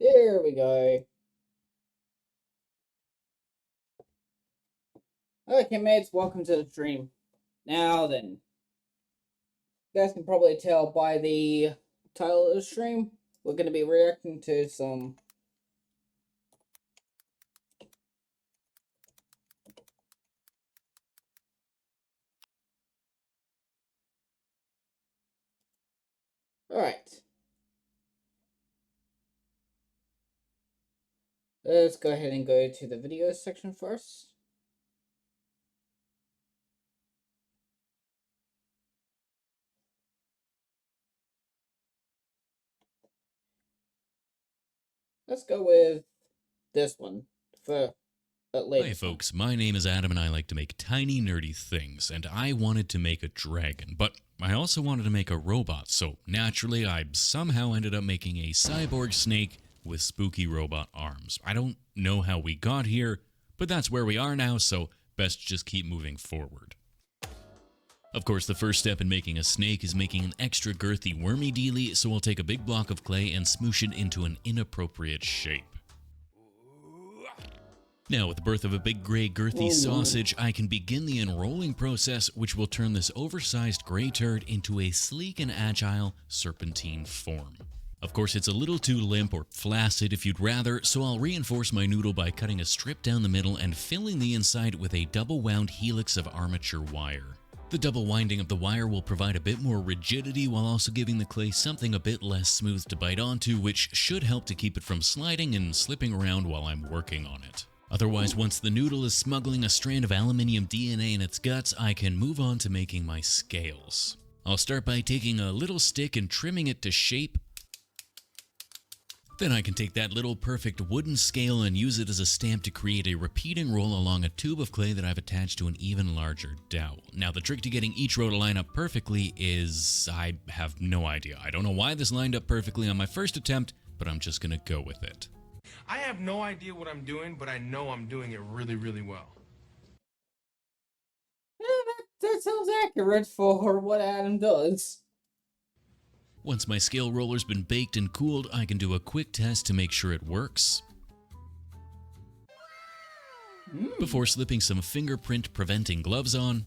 There we go. Okay, mates, welcome to the stream. Now then, you guys can probably tell by the title of the stream, we're going to be reacting to some. Alright. Let's go ahead and go to the video section first. Let's go with this one for Hi folks, my name is Adam and I like to make tiny nerdy things, and I wanted to make a dragon, but I also wanted to make a robot, so naturally I somehow ended up making a cyborg snake with spooky robot arms. I don't know how we got here, but that's where we are now, so best just keep moving forward. Of course, the first step in making a snake is making an extra girthy wormy dealy, so I'll take a big block of clay and smoosh it into an inappropriate shape. Now, with the birth of a big gray girthy sausage, I can begin the enrolling process, which will turn this oversized gray turd into a sleek and agile serpentine form. Of course, it's a little too limp or flaccid if you'd rather, so I'll reinforce my noodle by cutting a strip down the middle and filling the inside with a double wound helix of armature wire. The double winding of the wire will provide a bit more rigidity while also giving the clay something a bit less smooth to bite onto, which should help to keep it from sliding and slipping around while I'm working on it. Otherwise, once the noodle is smuggling a strand of aluminium DNA in its guts, I can move on to making my scales. I'll start by taking a little stick and trimming it to shape. Then I can take that little perfect wooden scale and use it as a stamp to create a repeating roll along a tube of clay that I've attached to an even larger dowel. Now, the trick to getting each row to line up perfectly is I have no idea. I don't know why this lined up perfectly on my first attempt, but I'm just gonna go with it. I have no idea what I'm doing, but I know I'm doing it really, really well. Yeah, that sounds accurate for what Adam does. Once my scale roller's been baked and cooled, I can do a quick test to make sure it works before slipping some fingerprint preventing gloves on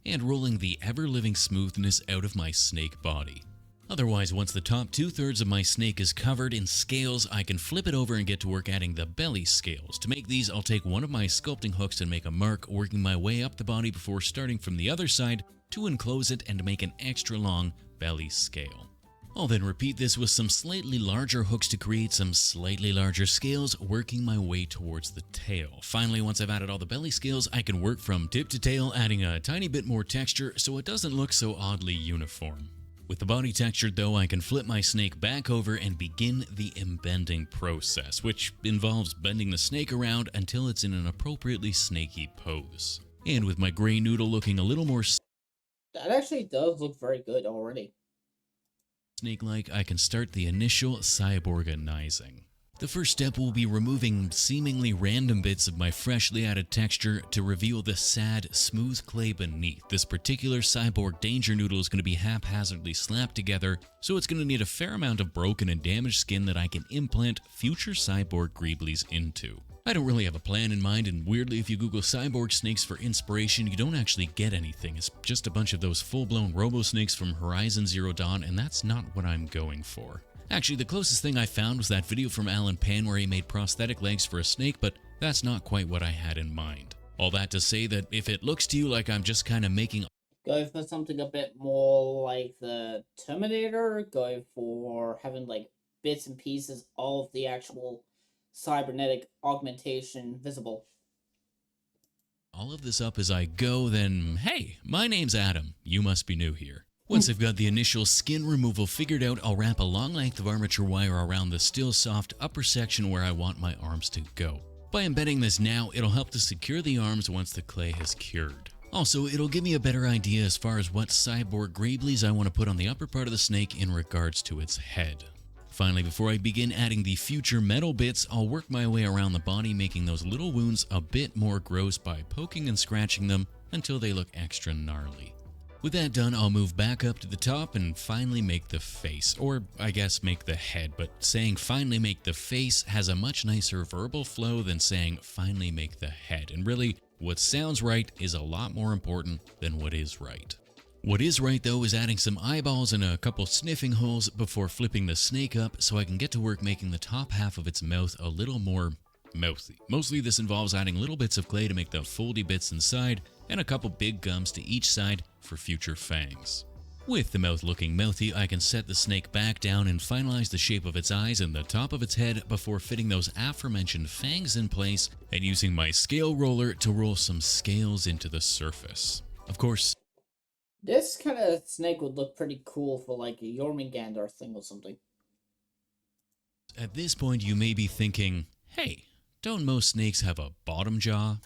and rolling the ever-living smoothness out of my snake body. Otherwise, once the top 2/3 of my snake is covered in scales, I can flip it over and get to work adding the belly scales. To make these, I'll take one of my sculpting hooks and make a mark, working my way up the body before starting from the other side to enclose it and make an extra long belly scale. I'll then repeat this with some slightly larger hooks to create some slightly larger scales, working my way towards the tail. Finally, once I've added all the belly scales, I can work from tip to tail, adding a tiny bit more texture so it doesn't look so oddly uniform. With the body textured though, I can flip my snake back over and begin the embending process, which involves bending the snake around until it's in an appropriately snaky pose. And with my gray noodle looking a little more That actually does look very good already. snake-like, I can start the initial cyborganizing. The first step will be removing seemingly random bits of my freshly added texture to reveal the sad, smooth clay beneath. This particular cyborg danger noodle is going to be haphazardly slapped together, so it's going to need a fair amount of broken and damaged skin that I can implant future cyborg greeblies into. I don't really have a plan in mind, and weirdly, if you Google cyborg snakes for inspiration, you don't actually get anything. It's just a bunch of those full-blown robo-snakes from Horizon Zero Dawn, and that's not what I'm going for. Actually, the closest thing I found was that video from Alan Pan where he made prosthetic legs for a snake, but that's not quite what I had in mind. All that to say that if it looks to you like I'm just kind of making Go for something a bit more like the Terminator. Go for having like bits and pieces of the actual cybernetic augmentation visible. all of this up as I go, then hey, my name's Adam. You must be new here. Once I've got the initial skin removal figured out, I'll wrap a long length of armature wire around the still soft upper section where I want my arms to go. By embedding this now, it'll help to secure the arms once the clay has cured. Also, it'll give me a better idea as far as what cyborg greeblies I want to put on the upper part of the snake in regards to its head. Finally, before I begin adding the future metal bits, I'll work my way around the body, making those little wounds a bit more gross by poking and scratching them until they look extra gnarly. With that done, I'll move back up to the top and finally make the face, or I guess make the head, but saying finally make the face has a much nicer verbal flow than saying finally make the head, and really, what sounds right is a lot more important than what is right. What is right though is adding some eyeballs and a couple sniffing holes before flipping the snake up so I can get to work making the top half of its mouth a little more mouthy. Mostly this involves adding little bits of clay to make the foldy bits inside and a couple big gums to each side for future fangs. With the mouth looking mouthy, I can set the snake back down and finalize the shape of its eyes and the top of its head before fitting those aforementioned fangs in place and using my scale roller to roll some scales into the surface. Of course, This kind of snake would look pretty cool for like a Jormungandr thing or something. at this point you may be thinking, hey, don't most snakes have a bottom jaw?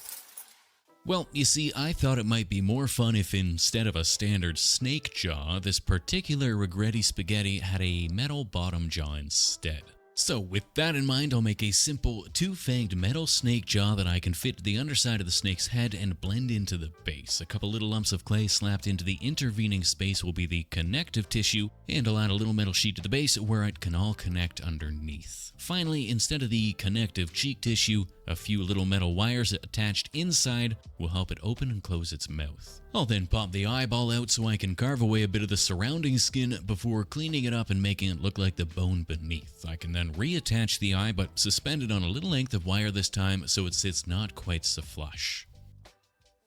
Well, you see, I thought it might be more fun if instead of a standard snake jaw, this particular Regretti Spaghetti had a metal bottom jaw instead. So with that in mind, I'll make a simple two-fanged metal snake jaw that I can fit to the underside of the snake's head and blend into the base. A couple little lumps of clay slapped into the intervening space will be the connective tissue, and I'll add a little metal sheet to the base where it can all connect underneath. Finally, instead of the connective cheek tissue, a few little metal wires attached inside will help it open and close its mouth. I'll then pop the eyeball out so I can carve away a bit of the surrounding skin before cleaning it up and making it look like the bone beneath. I can then reattach the eye but suspend it on a little length of wire this time so it sits not quite so flush.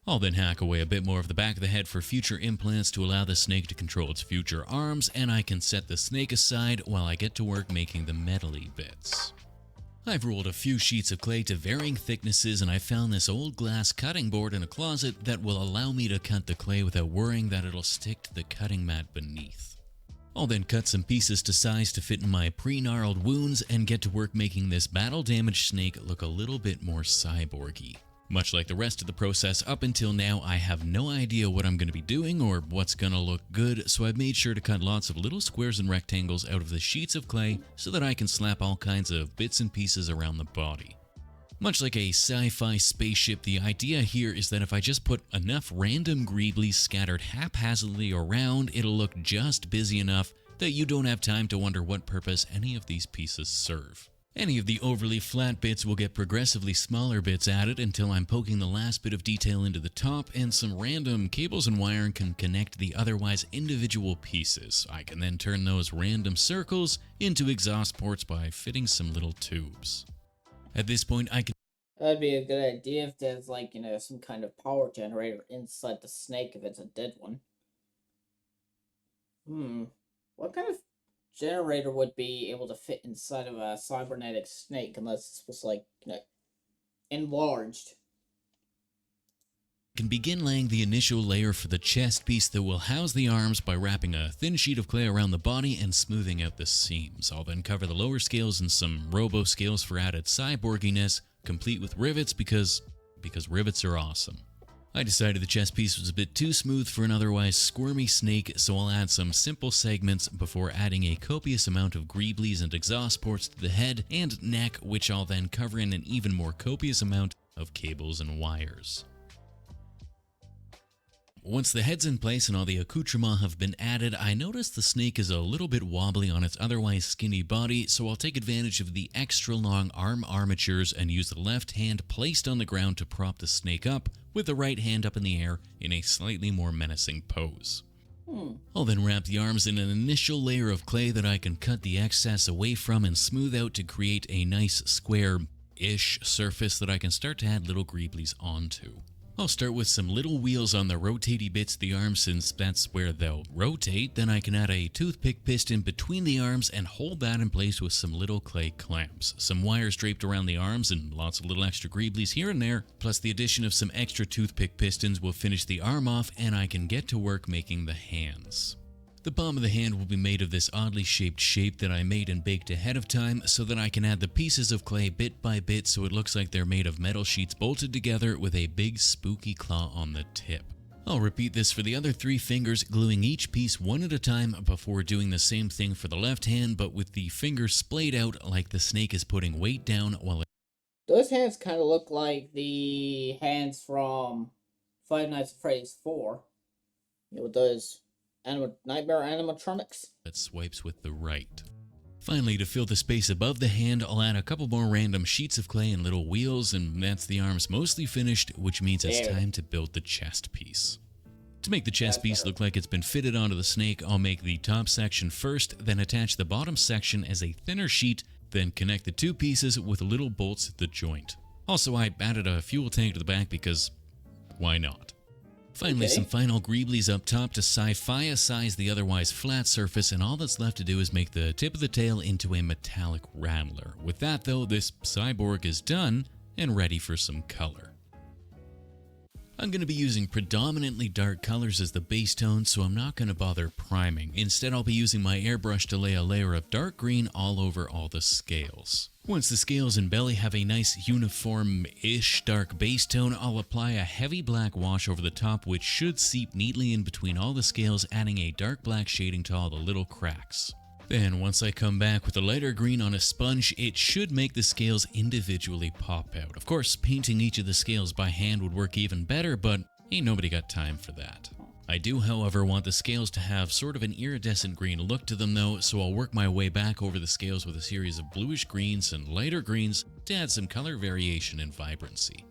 I'll then hack away a bit more of the back of the head for future implants to allow the snake to control its future arms, and I can set the snake aside while I get to work making the metally bits. I've rolled a few sheets of clay to varying thicknesses, and I found this old glass cutting board in a closet that will allow me to cut the clay without worrying that it'll stick to the cutting mat beneath. I'll then cut some pieces to size to fit in my pre-gnarled wounds and get to work making this battle-damaged snake look a little bit more cyborgy. Much like the rest of the process up until now, I have no idea what I'm going to be doing or what's going to look good, so I've made sure to cut lots of little squares and rectangles out of the sheets of clay so that I can slap all kinds of bits and pieces around the body. Much like a sci-fi spaceship, the idea here is that if I just put enough random greeblies scattered haphazardly around, it'll look just busy enough that you don't have time to wonder what purpose any of these pieces serve. Any of the overly flat bits will get progressively smaller bits added until I'm poking the last bit of detail into the top, and some random cables and wiring can connect the otherwise individual pieces. I can then turn those random circles into exhaust ports by fitting some little tubes. At this point, I can That'd be a good idea if there's like, some kind of power generator inside the snake if it's a dead one. What kind of generator would be able to fit inside of a cybernetic snake unless this was like, enlarged? can begin laying the initial layer for the chest piece that will house the arms by wrapping a thin sheet of clay around the body and smoothing out the seams. I'll then cover the lower scales and some robo scales for added cyborginess, complete with rivets because rivets are awesome. I decided the chest piece was a bit too smooth for an otherwise squirmy snake, so I'll add some simple segments before adding a copious amount of greeblies and exhaust ports to the head and neck, which I'll then cover in an even more copious amount of cables and wires. Once the head's in place and all the accoutrements have been added, I notice the snake is a little bit wobbly on its otherwise skinny body, so I'll take advantage of the extra long arm armatures and use the left hand placed on the ground to prop the snake up, with the right hand up in the air in a slightly more menacing pose. I'll then wrap the arms in an initial layer of clay that I can cut the excess away from and smooth out to create a nice square-ish surface that I can start to add little greeblies onto. I'll start with some little wheels on the rotating bits of the arms since that's where they'll rotate, then I can add a toothpick piston between the arms and hold that in place with some little clay clamps. Some wires draped around the arms and lots of little extra greeblies here and there, plus the addition of some extra toothpick pistons will finish the arm off and I can get to work making the hands. The palm of the hand will be made of this oddly shaped shape that I made and baked ahead of time so that I can add the pieces of clay bit by bit so it looks like they're made of metal sheets bolted together with a big spooky claw on the tip. I'll repeat this for the other 3 fingers, gluing each piece one at a time before doing the same thing for the left hand, but with the fingers splayed out like the snake is putting weight down while Those hands kind of look like the hands from Five Nights at Freddy's 4. With those nightmare animatronics. that swipes with the right. Finally, to fill the space above the hand, I'll add a couple more random sheets of clay and little wheels, and that's the arms mostly finished, which means it's There. time to build the chest piece. To make the chest That's piece better. look like it's been fitted onto the snake, I'll make the top section first, then attach the bottom section as a thinner sheet, then connect the two pieces with little bolts at the joint. Also, I added a fuel tank to the back because why not? Finally, Okay. some final greeblies up top to sci-fi size the otherwise flat surface, and all that's left to do is make the tip of the tail into a metallic rattler. With that though, this cyborg is done and ready for some color. I'm going to be using predominantly dark colors as the base tone, so I'm not going to bother priming. Instead, I'll be using my airbrush to lay a layer of dark green all over all the scales. Once the scales and belly have a nice uniform-ish dark base tone, I'll apply a heavy black wash over the top, which should seep neatly in between all the scales, adding a dark black shading to all the little cracks. Then, once I come back with a lighter green on a sponge, it should make the scales individually pop out. Of course, painting each of the scales by hand would work even better, but ain't nobody got time for that. I do, however, want the scales to have sort of an iridescent green look to them though, so I'll work my way back over the scales with a series of bluish greens and lighter greens to add some color variation and vibrancy.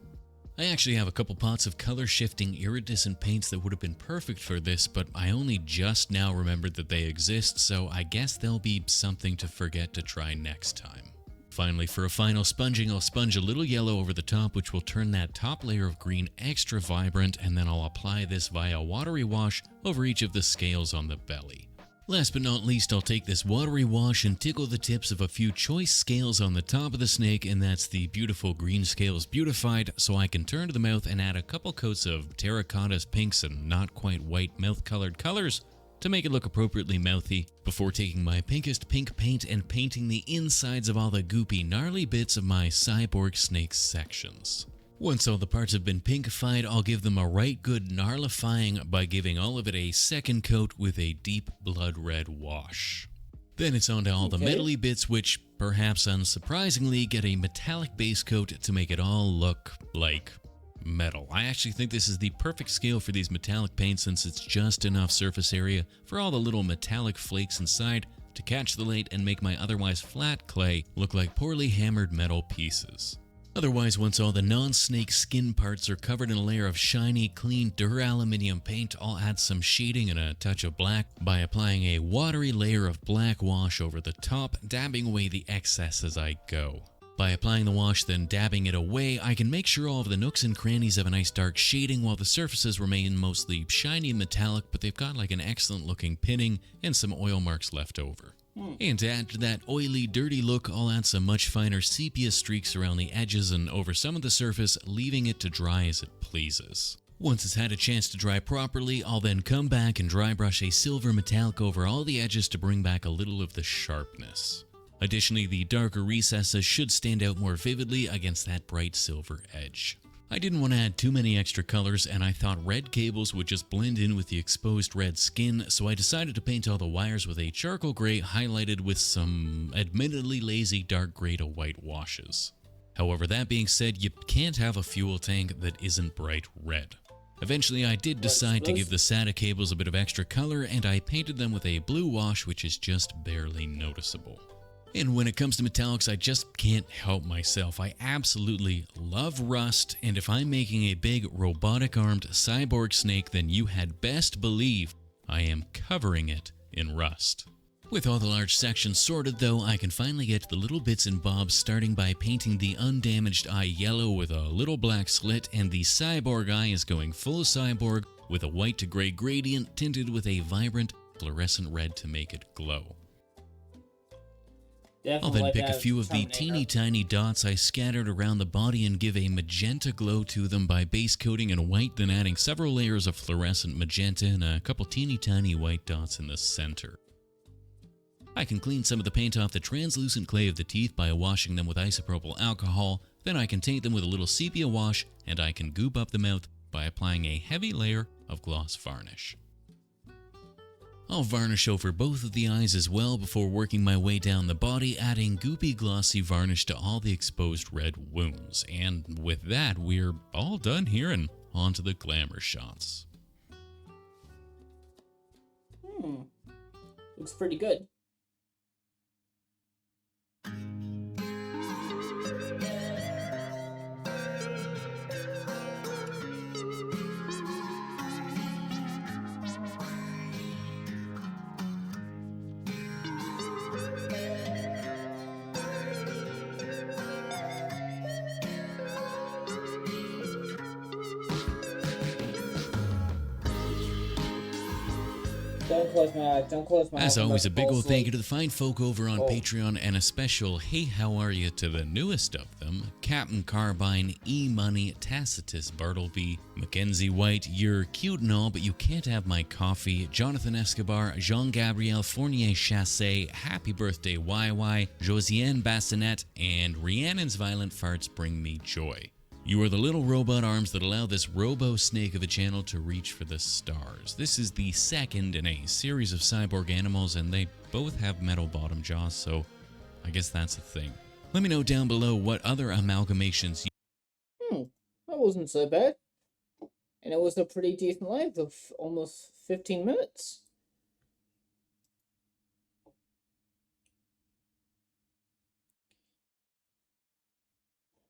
I actually have a couple pots of color shifting iridescent paints that would have been perfect for this, but I only just now remembered that they exist, so I guess they'll be something to forget to try next time. Finally, for a final sponging, I'll sponge a little yellow over the top, which will turn that top layer of green extra vibrant, and then I'll apply this via watery wash over each of the scales on the belly. Last but not least, I'll take this watery wash and tickle the tips of a few choice scales on the top of the snake, and that's the beautiful green scales beautified, so I can turn to the mouth and add a couple coats of terracottas, pinks, and not quite white mouth-colored colors to make it look appropriately mouthy, before taking my pinkest pink paint and painting the insides of all the goopy, gnarly bits of my cyborg snake sections. Once all the parts have been pinkified, I'll give them a right good gnarlifying by giving all of it a second coat with a deep blood red wash. Then it's on to all the Okay. metally bits, which, perhaps unsurprisingly, get a metallic base coat to make it all look like metal. I actually think this is the perfect scale for these metallic paints, since it's just enough surface area for all the little metallic flakes inside to catch the light and make my otherwise flat clay look like poorly hammered metal pieces. Otherwise, once all the non-snake skin parts are covered in a layer of shiny, clean duraluminum paint, I'll add some shading and a touch of black by applying a watery layer of black wash over the top, dabbing away the excess as I go. By applying the wash, then dabbing it away, I can make sure all of the nooks and crannies have a nice dark shading, while the surfaces remain mostly shiny and metallic, but they've got like an excellent looking pinning and some oil marks left over. And to add to that oily, dirty look, I'll add some much finer sepia streaks around the edges and over some of the surface, leaving it to dry as it pleases. Once it's had a chance to dry properly, I'll then come back and dry brush a silver metallic over all the edges to bring back a little of the sharpness. Additionally, the darker recesses should stand out more vividly against that bright silver edge. I didn't want to add too many extra colors, and I thought red cables would just blend in with the exposed red skin, so I decided to paint all the wires with a charcoal gray highlighted with some admittedly lazy dark gray to white washes. However, that being said, you can't have a fuel tank that isn't bright red. Eventually, I did decide to give the SATA cables a bit of extra color, and I painted them with a blue wash, which is just barely noticeable. And when it comes to metallics, I just can't help myself. I absolutely love rust, and if I'm making a big robotic-armed cyborg snake, then you had best believe I am covering it in rust. With all the large sections sorted though, I can finally get to the little bits and bobs, starting by painting the undamaged eye yellow with a little black slit, and the cyborg eye is going full cyborg with a white to gray gradient tinted with a vibrant fluorescent red to make it glow. I'll then pick a few of the teeny tiny dots I scattered around the body and give a magenta glow to them by base coating in white, then adding several layers of fluorescent magenta and a couple teeny tiny white dots in the center. I can clean some of the paint off the translucent clay of the teeth by washing them with isopropyl alcohol, then I can taint them with a little sepia wash, and I can goop up the mouth by applying a heavy layer of gloss varnish. I'll varnish over both of the eyes as well before working my way down the body, adding goopy glossy varnish to all the exposed red wounds. And with that, we're all done here and on to the glamour shots. Looks pretty good. Don't close my eyes. Don't close my eyes. As I'm always, a about big to fall old thank you asleep. to the fine folk over on Oh. Patreon, and a special hey, how are you to the newest of them: Captain Carbine, E-Money, Tacitus Bartleby, Mackenzie White, you're cute and all, but you can't have my coffee, Jonathan Escobar, Jean-Gabriel Fournier Chassé, Happy Birthday YY, Josiane Bassinet, and Rhiannon's Violent Farts Bring Me Joy. You are the little robot arms that allow this robo-snake of a channel to reach for the stars. This is the second in a series of cyborg animals, and they both have metal bottom jaws, so I guess that's a thing. Let me know down below what other amalgamations That wasn't so bad. And it was a pretty decent length of almost 15 minutes.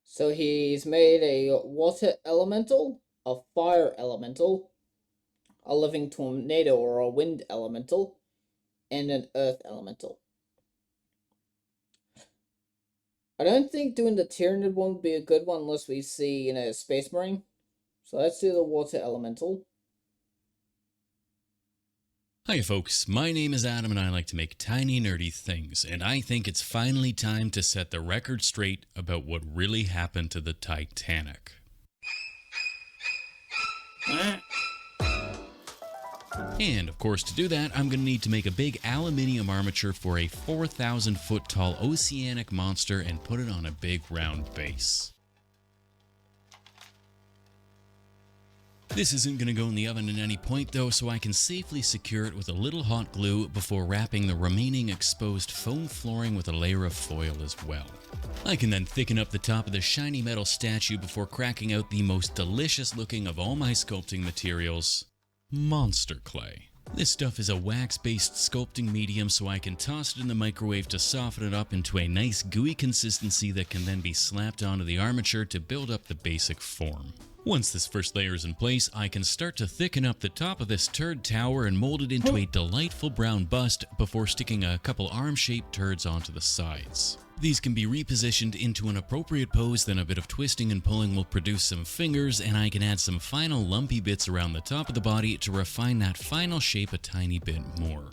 So he's made a water elemental, a fire elemental, a living tornado or a wind elemental, and an earth elemental. I don't think doing the Tyranid one would be a good one unless we see, Space Marine. So let's do the water elemental. Hi folks, my name is Adam and I like to make tiny nerdy things, and I think it's finally time to set the record straight about what really happened to the Titanic. And of course, to do that, I'm going to need to make a big aluminium armature for a 4,000 foot tall oceanic monster and put it on a big round base. This isn't going to go in the oven at any point though, so I can safely secure it with a little hot glue before wrapping the remaining exposed foam flooring with a layer of foil as well. I can then thicken up the top of the shiny metal statue before cracking out the most delicious looking of all my sculpting materials, monster clay. This stuff is a wax-based sculpting medium, so I can toss it in the microwave to soften it up into a nice gooey consistency that can then be slapped onto the armature to build up the basic form. Once this first layer is in place, I can start to thicken up the top of this turd tower and mold it into a delightful brown bust before sticking a couple arm-shaped turds onto the sides. These can be repositioned into an appropriate pose, then a bit of twisting and pulling will produce some fingers, and I can add some final lumpy bits around the top of the body to refine that final shape a tiny bit more.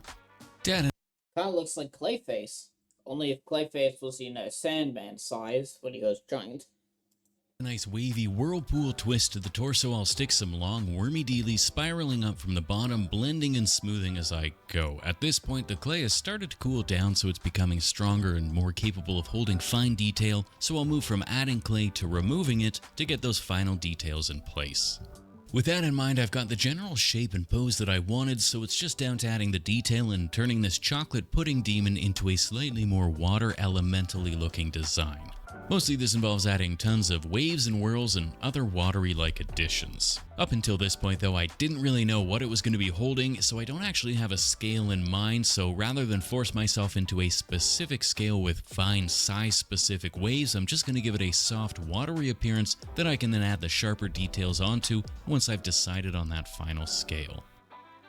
Dad Kind of looks like Clayface. Only if Clayface was, Sandman size when he goes giant. a nice wavy whirlpool twist to the torso, I'll stick some long wormy dealies spiraling up from the bottom, blending and smoothing as I go. At this point, the clay has started to cool down, so it's becoming stronger and more capable of holding fine detail, so I'll move from adding clay to removing it to get those final details in place. With that in mind, I've got the general shape and pose that I wanted, so it's just down to adding the detail and turning this chocolate pudding demon into a slightly more water elementally looking design. Mostly this involves adding tons of waves and whirls and other watery-like additions. Up until this point though, I didn't really know what it was going to be holding, so I don't actually have a scale in mind, so rather than force myself into a specific scale with fine size-specific waves, I'm just going to give it a soft, watery appearance that I can then add the sharper details onto once I've decided on that final scale.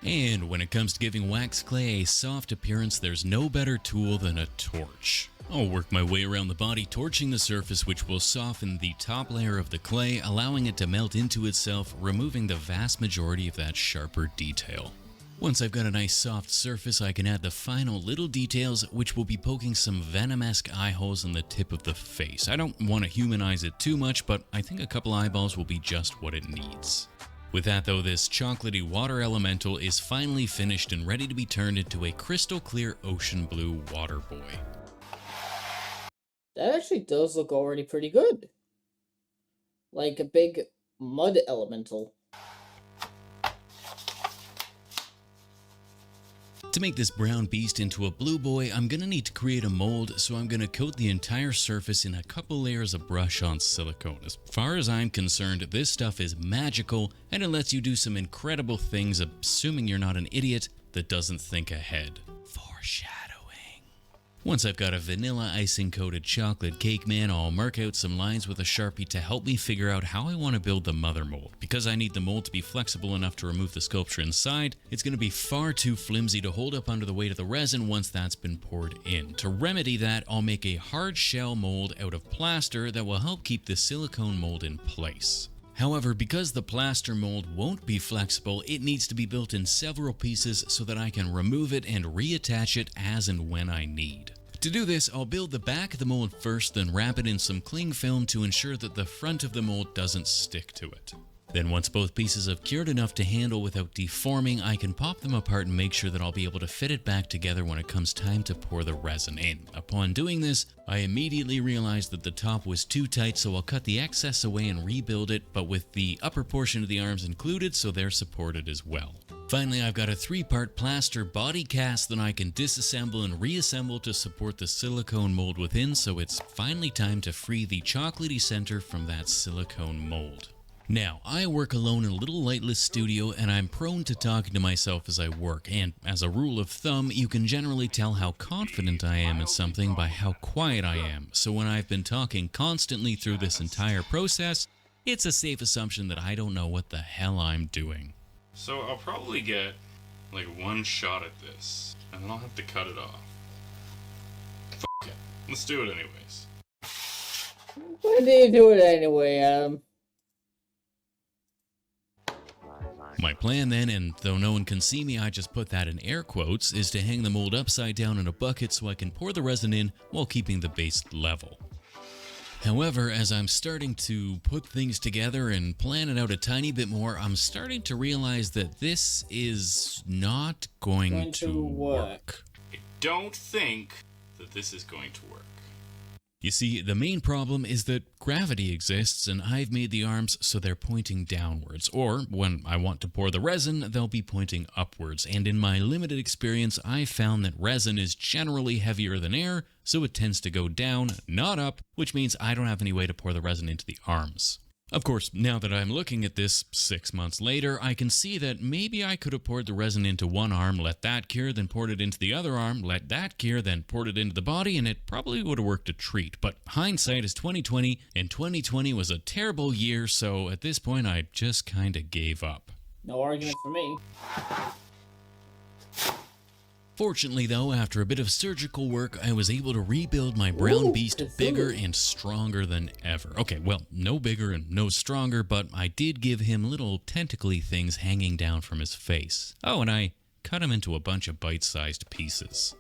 And when it comes to giving wax clay a soft appearance, there's no better tool than a torch. I'll work my way around the body, torching the surface, which will soften the top layer of the clay, allowing it to melt into itself, removing the vast majority of that sharper detail. Once I've got a nice soft surface, I can add the final little details, which will be poking some venom-esque eye holes in the tip of the face. I don't want to humanize it too much, but I think a couple eyeballs will be just what it needs. With that though, this chocolatey water elemental is finally finished and ready to be turned into a crystal clear ocean blue water boy. That actually does look already pretty good. Like a big mud elemental. To make this brown beast into a blue boy, I'm gonna need to create a mold, so I'm gonna coat the entire surface in a couple layers of brush on silicone. As far as I'm concerned, this stuff is magical, and it lets you do some incredible things, assuming you're not an idiot that doesn't think ahead. Foreshadowing. Once I've got a vanilla icing coated chocolate cake man, I'll mark out some lines with a Sharpie to help me figure out how I want to build the mother mold. Because I need the mold to be flexible enough to remove the sculpture inside, it's going to be far too flimsy to hold up under the weight of the resin once that's been poured in. To remedy that, I'll make a hard shell mold out of plaster that will help keep the silicone mold in place. However, because the plaster mold won't be flexible, it needs to be built in several pieces so that I can remove it and reattach it as and when I need. To do this, I'll build the back of the mold first, then wrap it in some cling film to ensure that the front of the mold doesn't stick to it. Then once both pieces have cured enough to handle without deforming, I can pop them apart and make sure that I'll be able to fit it back together when it comes time to pour the resin in. Upon doing this, I immediately realized that the top was too tight, so I'll cut the excess away and rebuild it, but with the upper portion of the arms included so they're supported as well. Finally, I've got a 3-part plaster body cast that I can disassemble and reassemble to support the silicone mold within, so it's finally time to free the chocolatey center from that silicone mold. Now, I work alone in a little lightless studio, and I'm prone to talking to myself as I work, and as a rule of thumb, you can generally tell how confident I am in something by how quiet I am. So when I've been talking constantly through this entire process, it's a safe assumption that I don't know what the hell I'm doing. So I'll probably get like one shot at this, and then I'll have to cut it off. F*** it. Let's do it anyways. Why do you do it anyway, My plan then, and though no one can see me, I just put that in air quotes, is to hang the mold upside down in a bucket so I can pour the resin in while keeping the base level. However, as I'm starting to put things together and plan it out a tiny bit more, I'm starting to realize that this is not going to work. I don't think that this is going to work. You see, the main problem is that gravity exists, and I've made the arms so they're pointing downwards, or when I want to pour the resin, they'll be pointing upwards, and in my limited experience, I've found that resin is generally heavier than air, so it tends to go down, not up, which means I don't have any way to pour the resin into the arms. Of course, now that I'm looking at this 6 months later, I can see that maybe I could have poured the resin into one arm, let that cure, then poured it into the other arm, let that cure, then poured it into the body, and it probably would have worked a treat. But hindsight is 2020, and 2020 was a terrible year, so at this point I just kinda gave up. No argument for me. Fortunately though, after a bit of surgical work, I was able to rebuild my brown beast bigger and stronger than ever. Okay, well, no bigger and no stronger, but I did give him little tentacly things hanging down from his face. Oh, and I cut him into a bunch of bite-sized pieces.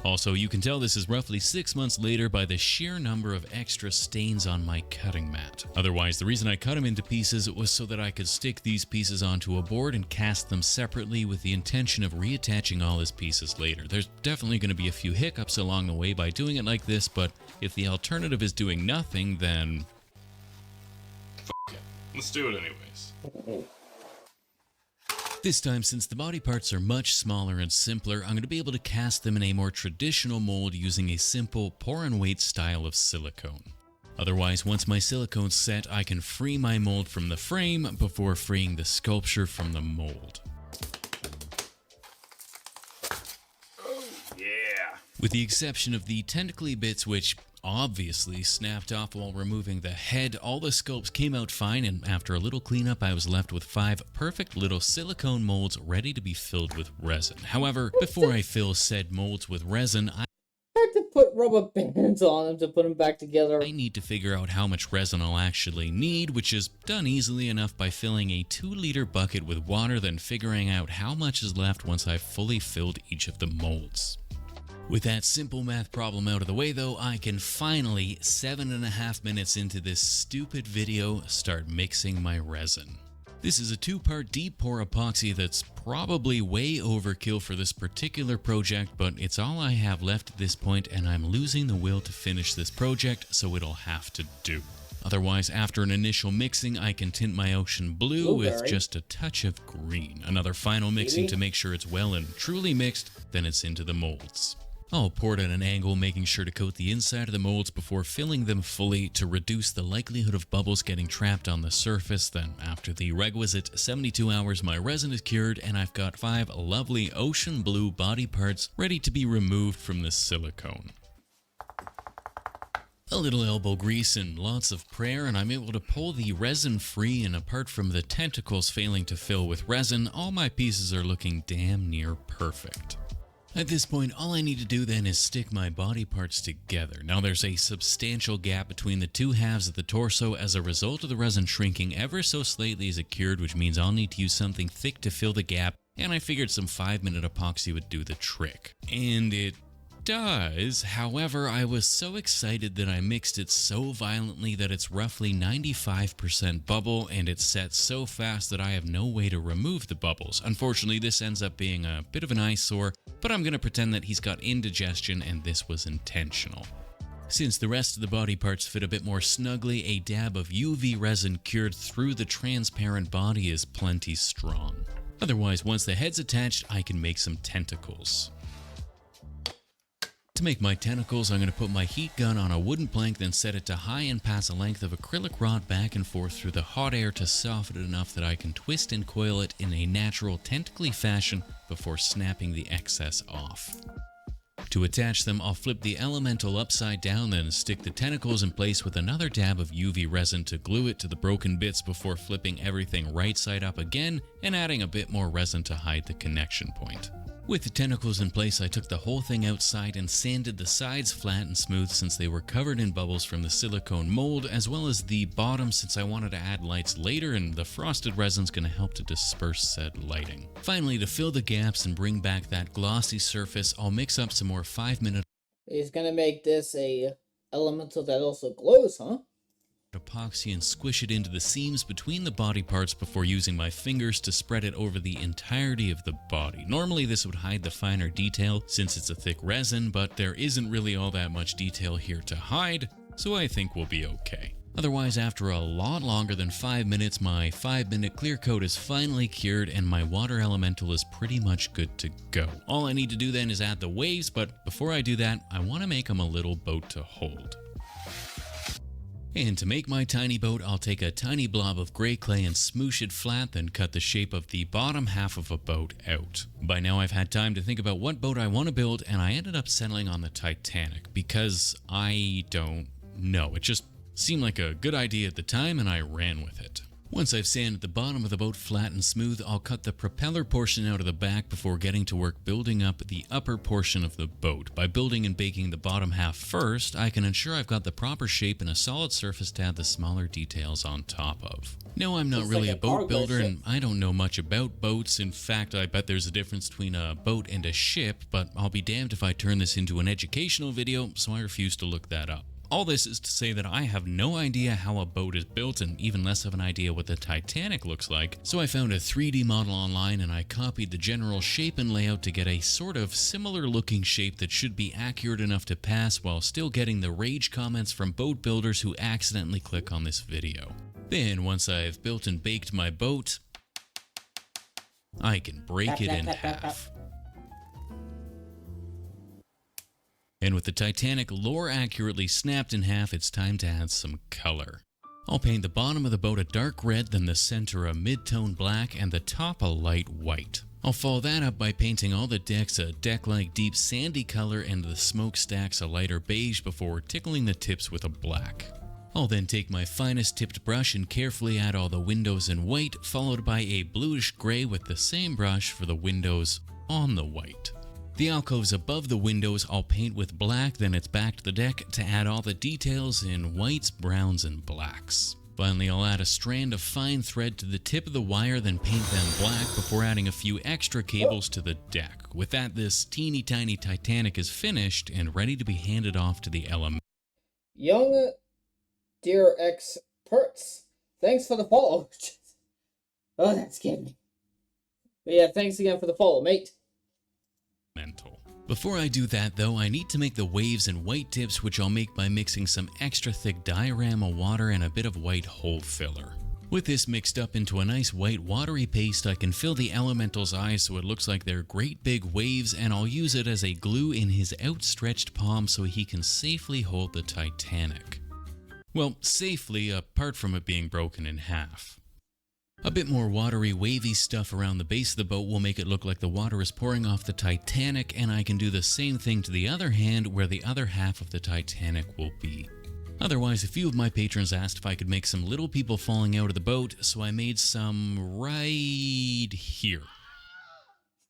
Also, you can tell this is roughly 6 months later by the sheer number of extra stains on my cutting mat. Otherwise, the reason I cut them into pieces was so that I could stick these pieces onto a board and cast them separately with the intention of reattaching all his pieces later. There's definitely going to be a few hiccups along the way by doing it like this, but if the alternative is doing nothing, then... F*** it. Let's do it anyways. This time, since the body parts are much smaller and simpler, I'm going to be able to cast them in a more traditional mold using a simple pour and wait style of silicone. Otherwise, once my silicone's set, I can free my mold from the frame before freeing the sculpture from the mold. Yeah. With the exception of the tentacly bits, which obviously snapped off while removing the head, all the sculpts came out fine, and after a little cleanup I was left with 5 perfect little silicone molds ready to be filled with resin. However, before I fill said molds with resin, I had to put rubber bands on them to put them back together. I need to figure out how much resin I'll actually need, which is done easily enough by filling a 2-liter bucket with water, then figuring out how much is left once I've fully filled each of the molds. With that simple math problem out of the way though, I can finally, 7.5 minutes into this stupid video, start mixing my resin. This is a 2-part deep pour epoxy that's probably way overkill for this particular project, but it's all I have left at this point, and I'm losing the will to finish this project, so it'll have to do. Otherwise, after an initial mixing, I can tint my ocean blue with just a touch of green. Another final mixing to make sure it's well and truly mixed, then it's into the molds. I'll pour it at an angle, making sure to coat the inside of the molds before filling them fully to reduce the likelihood of bubbles getting trapped on the surface. Then, after the requisite 72 hours, my resin is cured and I've got 5 lovely ocean blue body parts ready to be removed from the silicone. A little elbow grease and lots of prayer and I'm able to pull the resin free, and apart from the tentacles failing to fill with resin, all my pieces are looking damn near perfect. At this point, all I need to do then is stick my body parts together. Now there's a substantial gap between the two halves of the torso as a result of the resin shrinking ever so slightly as it cured, which means I'll need to use something thick to fill the gap, and I figured some 5-minute epoxy would do the trick. And it does. However, I was so excited that I mixed it so violently that it's roughly 95% bubble, and it's set so fast that I have no way to remove the bubbles. Unfortunately, this ends up being a bit of an eyesore, but I'm gonna pretend that he's got indigestion and this was intentional. Since the rest of the body parts fit a bit more snugly, a dab of UV resin cured through the transparent body is plenty strong. Otherwise, once the head's attached, I can make some tentacles. To make my tentacles, I'm going to put my heat gun on a wooden plank, then set it to high and pass a length of acrylic rod back and forth through the hot air to soften it enough that I can twist and coil it in a natural tentacly fashion before snapping the excess off. To attach them, I'll flip the elemental upside down, then stick the tentacles in place with another dab of UV resin to glue it to the broken bits before flipping everything right side up again and adding a bit more resin to hide the connection point. With the tentacles in place, I took the whole thing outside and sanded the sides flat and smooth since they were covered in bubbles from the silicone mold, as well as the bottom since I wanted to add lights later, and the frosted resin's going to help to disperse said lighting. Finally, to fill the gaps and bring back that glossy surface, I'll mix up some more 5-minute He's gonna make this a elemental that also glows, huh? epoxy and squish it into the seams between the body parts before using my fingers to spread it over the entirety of the body. Normally this would hide the finer detail since it's a thick resin, but there isn't really all that much detail here to hide, so I think we'll be okay. Otherwise, after a lot longer than 5 minutes, my 5-minute clear coat is finally cured and my water elemental is pretty much good to go. All I need to do then is add the waves, but before I do that, I want to make them a little boat to hold. And to make my tiny boat, I'll take a tiny blob of gray clay and smoosh it flat, then cut the shape of the bottom half of a boat out. By now I've had time to think about what boat I want to build, and I ended up settling on the Titanic because I don't know. It just seemed like a good idea at the time and I ran with it. Once I've sanded the bottom of the boat flat and smooth, I'll cut the propeller portion out of the back before getting to work building up the upper portion of the boat. By building and baking the bottom half first, I can ensure I've got the proper shape and a solid surface to add the smaller details on top of. No, I'm not It's really like a a boat cargo builder ship. and I don't know much about boats. In fact, I bet there's a difference between a boat and a ship, but I'll be damned if I turn this into an educational video, so I refuse to look that up. All this is to say that I have no idea how a boat is built and even less of an idea what the Titanic looks like, so I found a 3D model online and I copied the general shape and layout to get a sort of similar looking shape that should be accurate enough to pass while still getting the rage comments from boat builders who accidentally click on this video. Then once I've built and baked my boat, I can break it in half. And with the Titanic lore accurately snapped in half, it's time to add some color. I'll paint the bottom of the boat a dark red, then the center a mid-tone black, and the top a light white. I'll follow that up by painting all the decks a deck-like deep sandy color and the smokestacks a lighter beige before tickling the tips with a black. I'll then take my finest tipped brush and carefully add all the windows in white, followed by a bluish gray with the same brush for the windows on the white. The alcoves above the windows I'll paint with black, then it's back to the deck to add all the details in whites, browns, and blacks. Finally, I'll add a strand of fine thread to the tip of the wire, then paint them black before adding a few extra cables to the deck. With that, this teeny tiny Titanic is finished and ready to be handed off to the element. Young dear experts, thanks for the follow. Oh, that scared me. But yeah, thanks again for the follow, mate. Before I do that though, I need to make the waves and white tips, which I'll make by mixing some extra thick diorama water and a bit of white hole filler. With this mixed up into a nice white watery paste, I can fill the elemental's eyes so it looks like they're great big waves, and I'll use it as a glue in his outstretched palm so he can safely hold the Titanic. Well, safely, apart from it being broken in half. A bit more watery, wavy stuff around the base of the boat will make it look like the water is pouring off the Titanic, and I can do the same thing to the other hand where the other half of the Titanic will be. Otherwise, a few of my patrons asked if I could make some little people falling out of the boat, so I made some right here.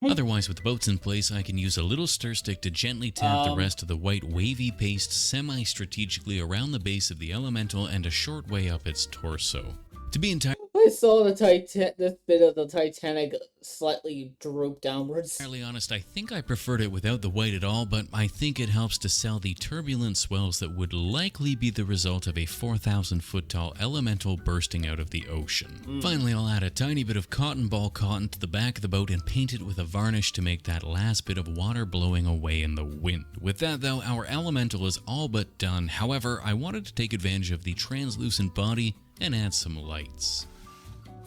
Otherwise, with the boats in place, I can use a little stir stick to gently tap the rest of the white wavy paste semi-strategically around the base of the elemental and a short way up its torso. To be entirely I saw this bit of the Titanic slightly droop downwards. honest, I think I preferred it without the white at all, but I think it helps to sell the turbulent swells that would likely be the result of a 4,000 foot tall elemental bursting out of the ocean. Finally, I'll add a tiny bit of cotton ball cotton to the back of the boat and paint it with a varnish to make that last bit of water blowing away in the wind. With that though, our elemental is all but done. However, I wanted to take advantage of the translucent body and add some lights.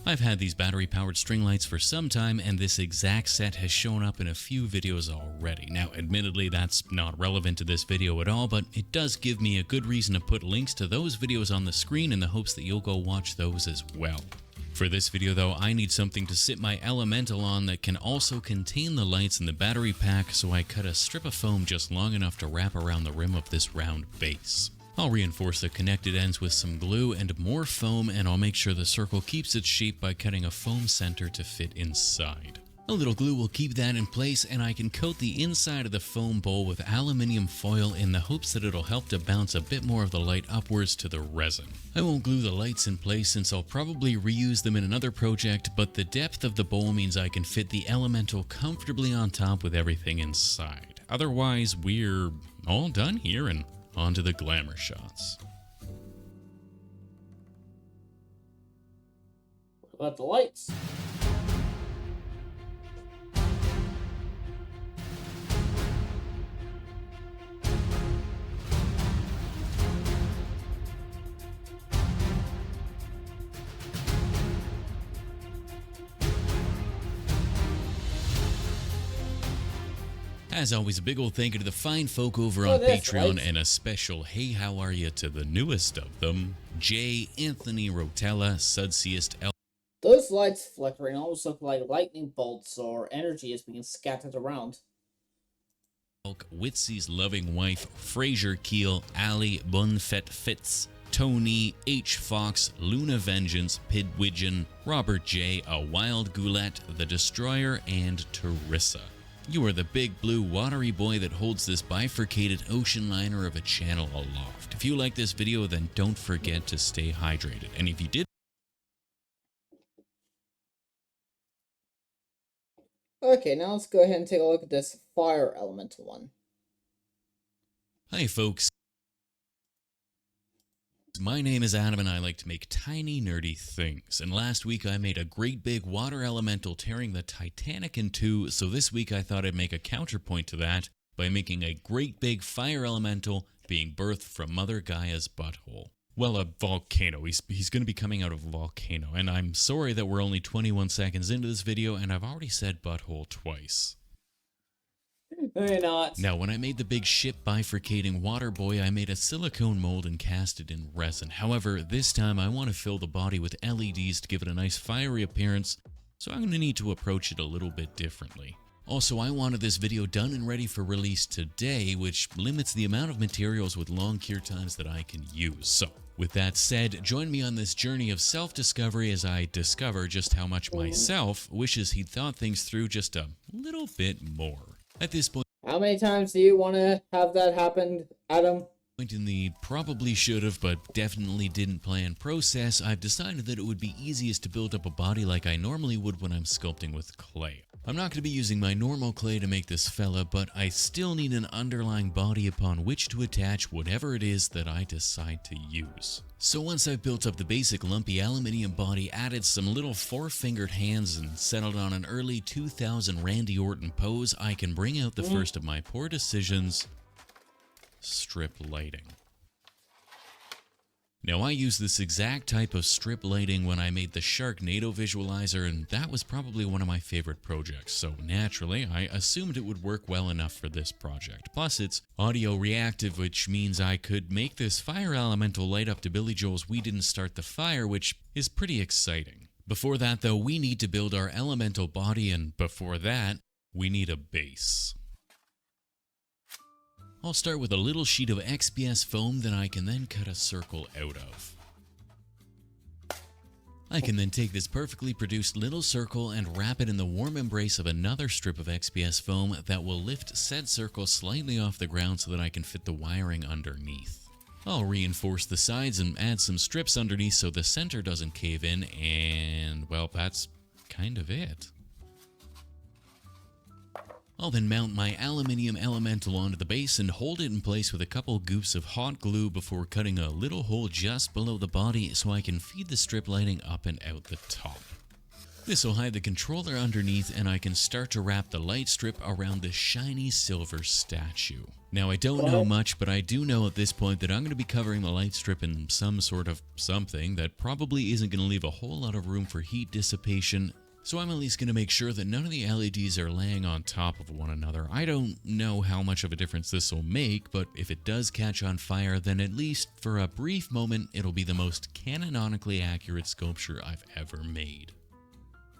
I've had these battery-powered string lights for some time, and this exact set has shown up in a few videos already. Now, admittedly, that's not relevant to this video at all, but it does give me a good reason to put links to those videos on the screen in the hopes that you'll go watch those as well. For this video though, I need something to sit my elemental on that can also contain the lights in the battery pack, so I cut a strip of foam just long enough to wrap around the rim of this round base. I'll reinforce the connected ends with some glue and more foam, and I'll make sure the circle keeps its shape by cutting a foam center to fit inside. A little glue will keep that in place, and I can coat the inside of the foam bowl with aluminium foil in the hopes that it'll help to bounce a bit more of the light upwards to the resin. I won't glue the lights in place since I'll probably reuse them in another project, but the depth of the bowl means I can fit the elemental comfortably on top with everything inside. Otherwise, we're all done here and on to the glamour shots. What about the lights? As always, a big old thank you to the fine folk over on Patreon, and a special hey how are you to the newest of them, J. Anthony Rotella, Sudsiest L. Those lights flickering almost look like lightning bolts or energy is being scattered around. Witsy's loving wife, Fraser Keel, Ali Bunfet Fitz, Tony, H. Fox, Luna Vengeance, Pidwidgeon, Robert J., A Wild Goulet, The Destroyer, and Terissa. You are the big blue watery boy that holds this bifurcated ocean liner of a channel aloft. If you like this video, then don't forget to stay hydrated. And if you did... Okay, now let's go ahead and take a look at this fire elemental one. Hi folks. My name is Adam and I like to make tiny nerdy things, and last week I made a great big water elemental tearing the Titanic in two, so this week I thought I'd make a counterpoint to that by making a great big fire elemental being birthed from Mother Gaia's butthole. Well, a volcano. He's going to be coming out of a volcano, and I'm sorry that we're only 21 seconds into this video and I've already said butthole twice. Maybe not. Now, when I made the big ship bifurcating water boy, I made a silicone mold and cast it in resin. However, this time I want to fill the body with LEDs to give it a nice fiery appearance, so I'm going to need to approach it a little bit differently. Also, I wanted this video done and ready for release today, which limits the amount of materials with long cure times that I can use. So, with that said, join me on this journey of self-discovery as I discover just how much myself wishes he'd thought things through just a little bit more. At this point How many times do you want to have that happen, Adam? in the probably should have but definitely didn't plan process, I've decided that it would be easiest to build up a body like I normally would when I'm sculpting with clay. I'm not going to be using my normal clay to make this fella, but I still need an underlying body upon which to attach whatever it is that I decide to use. So once I've built up the basic lumpy aluminium body, added some little four-fingered hands, and settled on an early 2000 Randy Orton pose, I can bring out the first of my poor decisions: strip lighting. Now, I used this exact type of strip lighting when I made the Sharknado visualizer, and that was probably one of my favorite projects, so naturally, I assumed it would work well enough for this project. Plus, it's audio reactive, which means I could make this fire elemental light up to Billy Joel's "We Didn't Start the Fire," which is pretty exciting. Before that, though, we need to build our elemental body, and before that, we need a base. I'll start with a little sheet of XPS foam that I can then cut a circle out of. I can then take this perfectly produced little circle and wrap it in the warm embrace of another strip of XPS foam that will lift said circle slightly off the ground so that I can fit the wiring underneath. I'll reinforce the sides and add some strips underneath so the center doesn't cave in, and well, that's kind of it. I'll then mount my aluminium elemental onto the base and hold it in place with a couple goofs of hot glue before cutting a little hole just below the body so I can feed the strip lighting up and out the top. This will hide the controller underneath, and I can start to wrap the light strip around the shiny silver statue. Now, I don't know much, but I do know at this point that I'm going to be covering the light strip in some sort of something that probably isn't going to leave a whole lot of room for heat dissipation. So I'm at least going to make sure that none of the LEDs are laying on top of one another. I don't know how much of a difference this will make, but if it does catch on fire, then at least for a brief moment, it'll be the most canonically accurate sculpture I've ever made.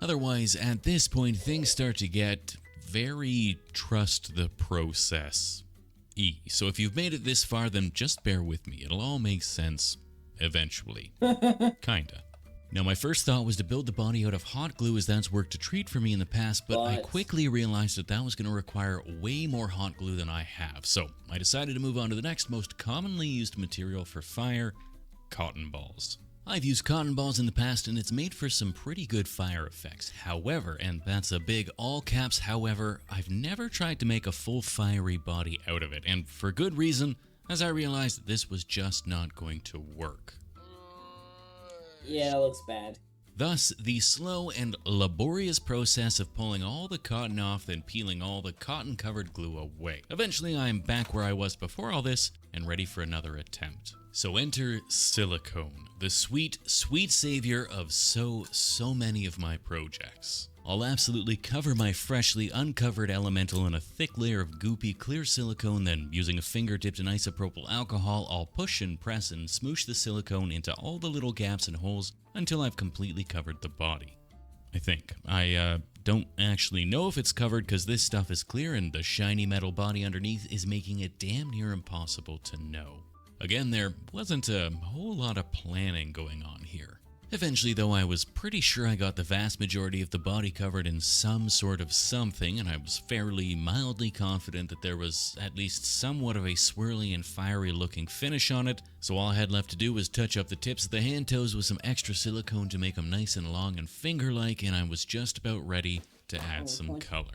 Otherwise, at this point, things start to get very trust the process-y. So if you've made it this far, then just bear with me. It'll all make sense eventually. Kinda. Now, my first thought was to build the body out of hot glue, as that's worked a treat for me in the past, but I quickly realized that that was going to require way more hot glue than I have. So I decided to move on to the next most commonly used material for fire, cotton balls. I've used cotton balls in the past, and it's made for some pretty good fire effects. However, and that's a big all caps however, I've never tried to make a full fiery body out of it, and for good reason, as I realized that this was just not going to work. Yeah, it looks bad. Thus, the slow and laborious process of pulling all the cotton off, then peeling all the cotton-covered glue away. Eventually, I'm back where I was before all this, and ready for another attempt. So enter silicone, the sweet, sweet savior of so many of my projects. I'll absolutely cover my freshly uncovered elemental in a thick layer of goopy clear silicone, then using a finger dipped in isopropyl alcohol, I'll push and press and smoosh the silicone into all the little gaps and holes until I've completely covered the body. I think. I don't actually know if it's covered because this stuff is clear and the shiny metal body underneath is making it damn near impossible to know. Again, there wasn't a whole lot of planning going on here. Eventually, though, I was pretty sure I got the vast majority of the body covered in some sort of something, and I was fairly mildly confident that there was at least somewhat of a swirly and fiery looking finish on it, so all I had left to do was touch up the tips of the hand toes with some extra silicone to make them nice and long and finger-like, and I was just about ready to add some color.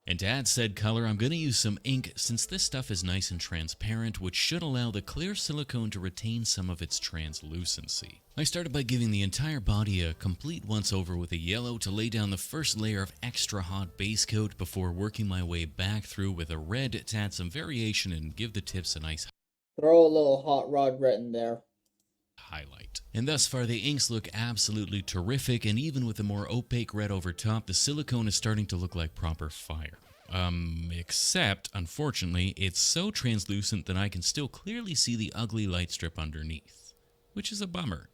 And to add said color, I'm going to use some ink since this stuff is nice and transparent, which should allow the clear silicone to retain some of its translucency. I started by giving the entire body a complete once-over with a yellow to lay down the first layer of extra hot base coat before working my way back through with a red to add some variation and give the tips a nice Throw a little hot rod red in there. highlight. And thus far the inks look absolutely terrific, and even with a more opaque red over top, the silicone is starting to look like proper fire. Except, unfortunately, it's so translucent that I can still clearly see the ugly light strip underneath, which is a bummer.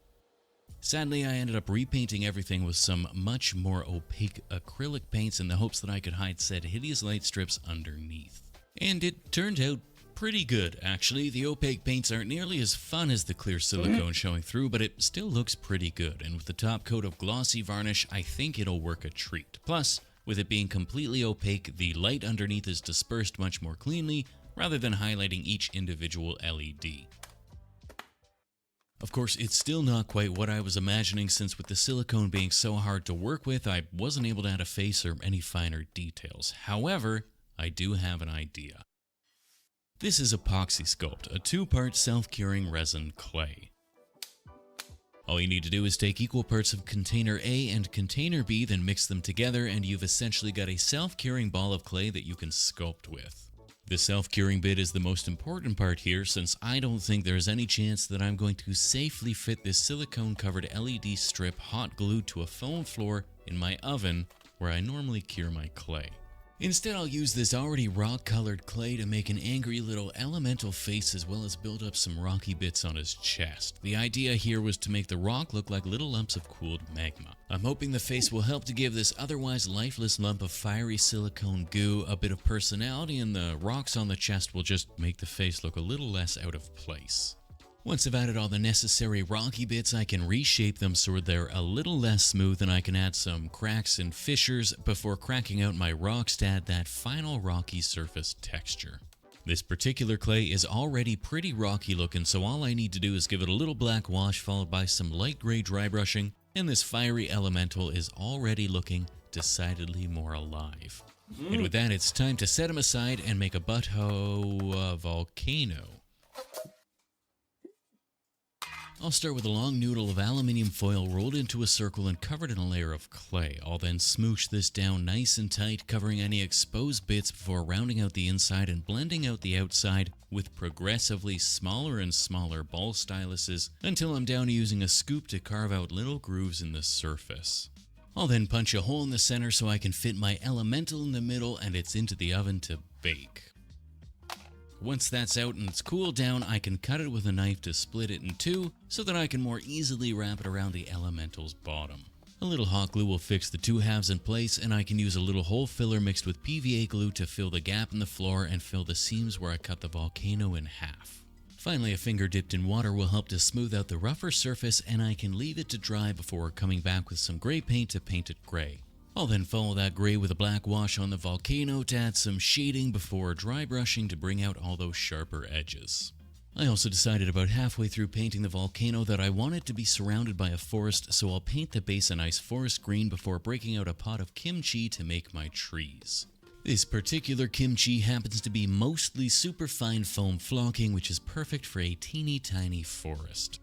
Sadly, I ended up repainting everything with some much more opaque acrylic paints in the hopes that I could hide said hideous light strips underneath. And it turned out pretty good, actually. The opaque paints aren't nearly as fun as the clear silicone showing through, but it still looks pretty good, and with the top coat of glossy varnish, I think it'll work a treat. Plus, with it being completely opaque, the light underneath is dispersed much more cleanly, rather than highlighting each individual LED. Of course, it's still not quite what I was imagining, since with the silicone being so hard to work with, I wasn't able to add a face or any finer details. However, I do have an idea. This is Epoxy Sculpt, a 2-part self-curing resin clay. All you need to do is take equal parts of container A and container B, then mix them together, and you've essentially got a self-curing ball of clay that you can sculpt with. The self-curing bit is the most important part here, since I don't think there's any chance that I'm going to safely fit this silicone-covered LED strip hot glued to a foam floor in my oven where I normally cure my clay. Instead, I'll use this already rock-colored clay to make an angry little elemental face, as well as build up some rocky bits on his chest. The idea here was to make the rock look like little lumps of cooled magma. I'm hoping the face will help to give this otherwise lifeless lump of fiery silicone goo a bit of personality, and the rocks on the chest will just make the face look a little less out of place. Once I've added all the necessary rocky bits, I can reshape them so they're a little less smooth, and I can add some cracks and fissures before cracking out my rocks to add that final rocky surface texture. This particular clay is already pretty rocky looking, so all I need to do is give it a little black wash followed by some light gray dry brushing, and this fiery elemental is already looking decidedly more alive. And with that, it's time to set him aside and make a butthole volcano. I'll start with a long noodle of aluminium foil rolled into a circle and covered in a layer of clay. I'll then smoosh this down nice and tight, covering any exposed bits before rounding out the inside and blending out the outside with progressively smaller and smaller ball styluses until I'm down to using a scoop to carve out little grooves in the surface. I'll then punch a hole in the center so I can fit my elemental in the middle, and it's into the oven to bake. Once that's out and it's cooled down, I can cut it with a knife to split it in two so that I can more easily wrap it around the elemental's bottom. A little hot glue will fix the two halves in place, and I can use a little hole filler mixed with PVA glue to fill the gap in the floor and fill the seams where I cut the volcano in half. Finally, a finger dipped in water will help to smooth out the rougher surface, and I can leave it to dry before coming back with some gray paint to paint it gray. I'll then follow that gray with a black wash on the volcano to add some shading before dry brushing to bring out all those sharper edges. I also decided about halfway through painting the volcano that I want it to be surrounded by a forest, so I'll paint the base a nice forest green before breaking out a pot of kimchi to make my trees. This particular kimchi happens to be mostly super fine foam flocking, which is perfect for a teeny tiny forest.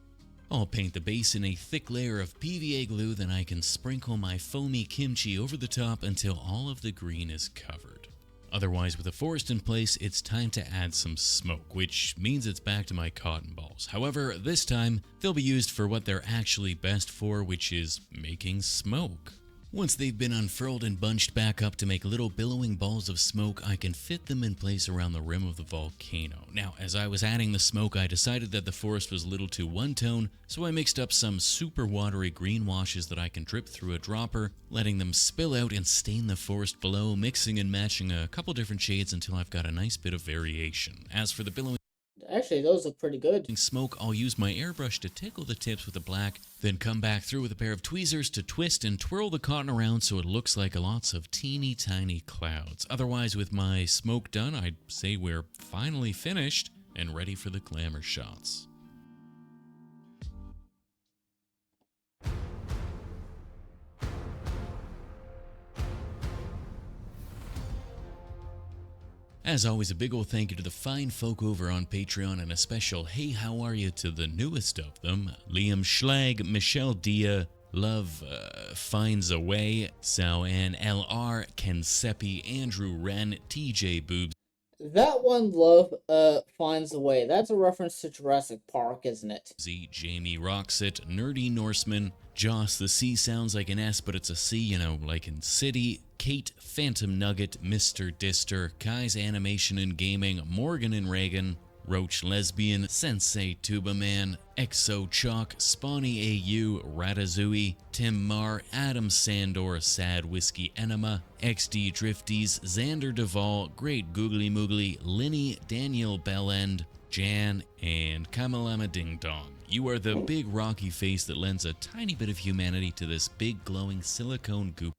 I'll paint the base in a thick layer of PVA glue, then I can sprinkle my foamy kimchi over the top until all of the green is covered. Otherwise, with a forest in place, it's time to add some smoke, which means it's back to my cotton balls. However, this time, they'll be used for what they're actually best for, which is making smoke. Once they've been unfurled and bunched back up to make little billowing balls of smoke, I can fit them in place around the rim of the volcano. Now, as I was adding the smoke, I decided that the forest was a little too one-tone, so I mixed up some super watery green washes that I can drip through a dropper, letting them spill out and stain the forest below, mixing and matching a couple different shades until I've got a nice bit of variation. As for the billowing Actually, those look pretty good. smoke, I'll use my airbrush to tickle the tips with the black, then come back through with a pair of tweezers to twist and twirl the cotton around so it looks like lots of teeny tiny clouds. Otherwise, with my smoke done, I'd say we're finally finished and ready for the glamour shots. As always, a big ol' thank you to the fine folk over on Patreon, and a special hey how are you to the newest of them, Liam Schlag, Michelle Dia, Love Finds a Way, Sao Ann LR, Ken Seppi, Andrew Wren, TJ Boobs, That one, Love Finds a Way. That's a reference to Jurassic Park, isn't it? Z, Jamie Roxit, Nerdy Norseman, Joss, the C sounds like an S but it's a C, you know, like in City, Kate, Phantom Nugget, Mr. Dister, Kai's Animation and Gaming, Morgan and Reagan, Roach Lesbian, Sensei Tuba Man, Exo Chalk, Spawny AU, Ratatouille, Tim Marr, Adam Sandor, Sad Whiskey Enema, XD Drifties, Xander Duvall, Great Googly Moogly, Linny, Daniel Bellend, Jan, and Kamalama Ding Dong. You are the big rocky face that lends a tiny bit of humanity to this big glowing silicone goop.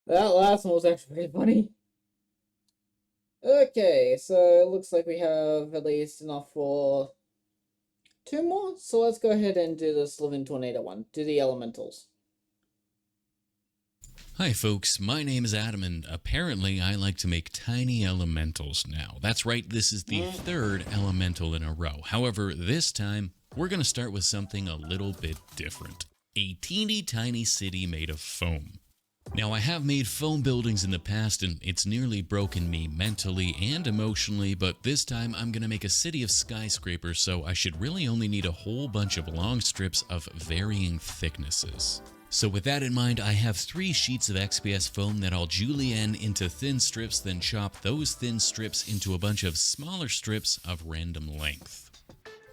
That last one was actually pretty funny. Okay, so it looks like we have at least enough for 2 more. So let's go ahead and do this Living Tornado one. Do the elementals. Hi folks, my name is Adam, and apparently I like to make tiny elementals now. That's right, this is the 3rd elemental in a row. However, this time, we're going to start with something a little bit different. A teeny tiny city made of foam. Now, I have made foam buildings in the past and it's nearly broken me mentally and emotionally, but this time I'm gonna make a city of skyscrapers, so I should really only need a whole bunch of long strips of varying thicknesses. So with that in mind, I have 3 sheets of XPS foam that I'll julienne into thin strips, then chop those thin strips into a bunch of smaller strips of random length.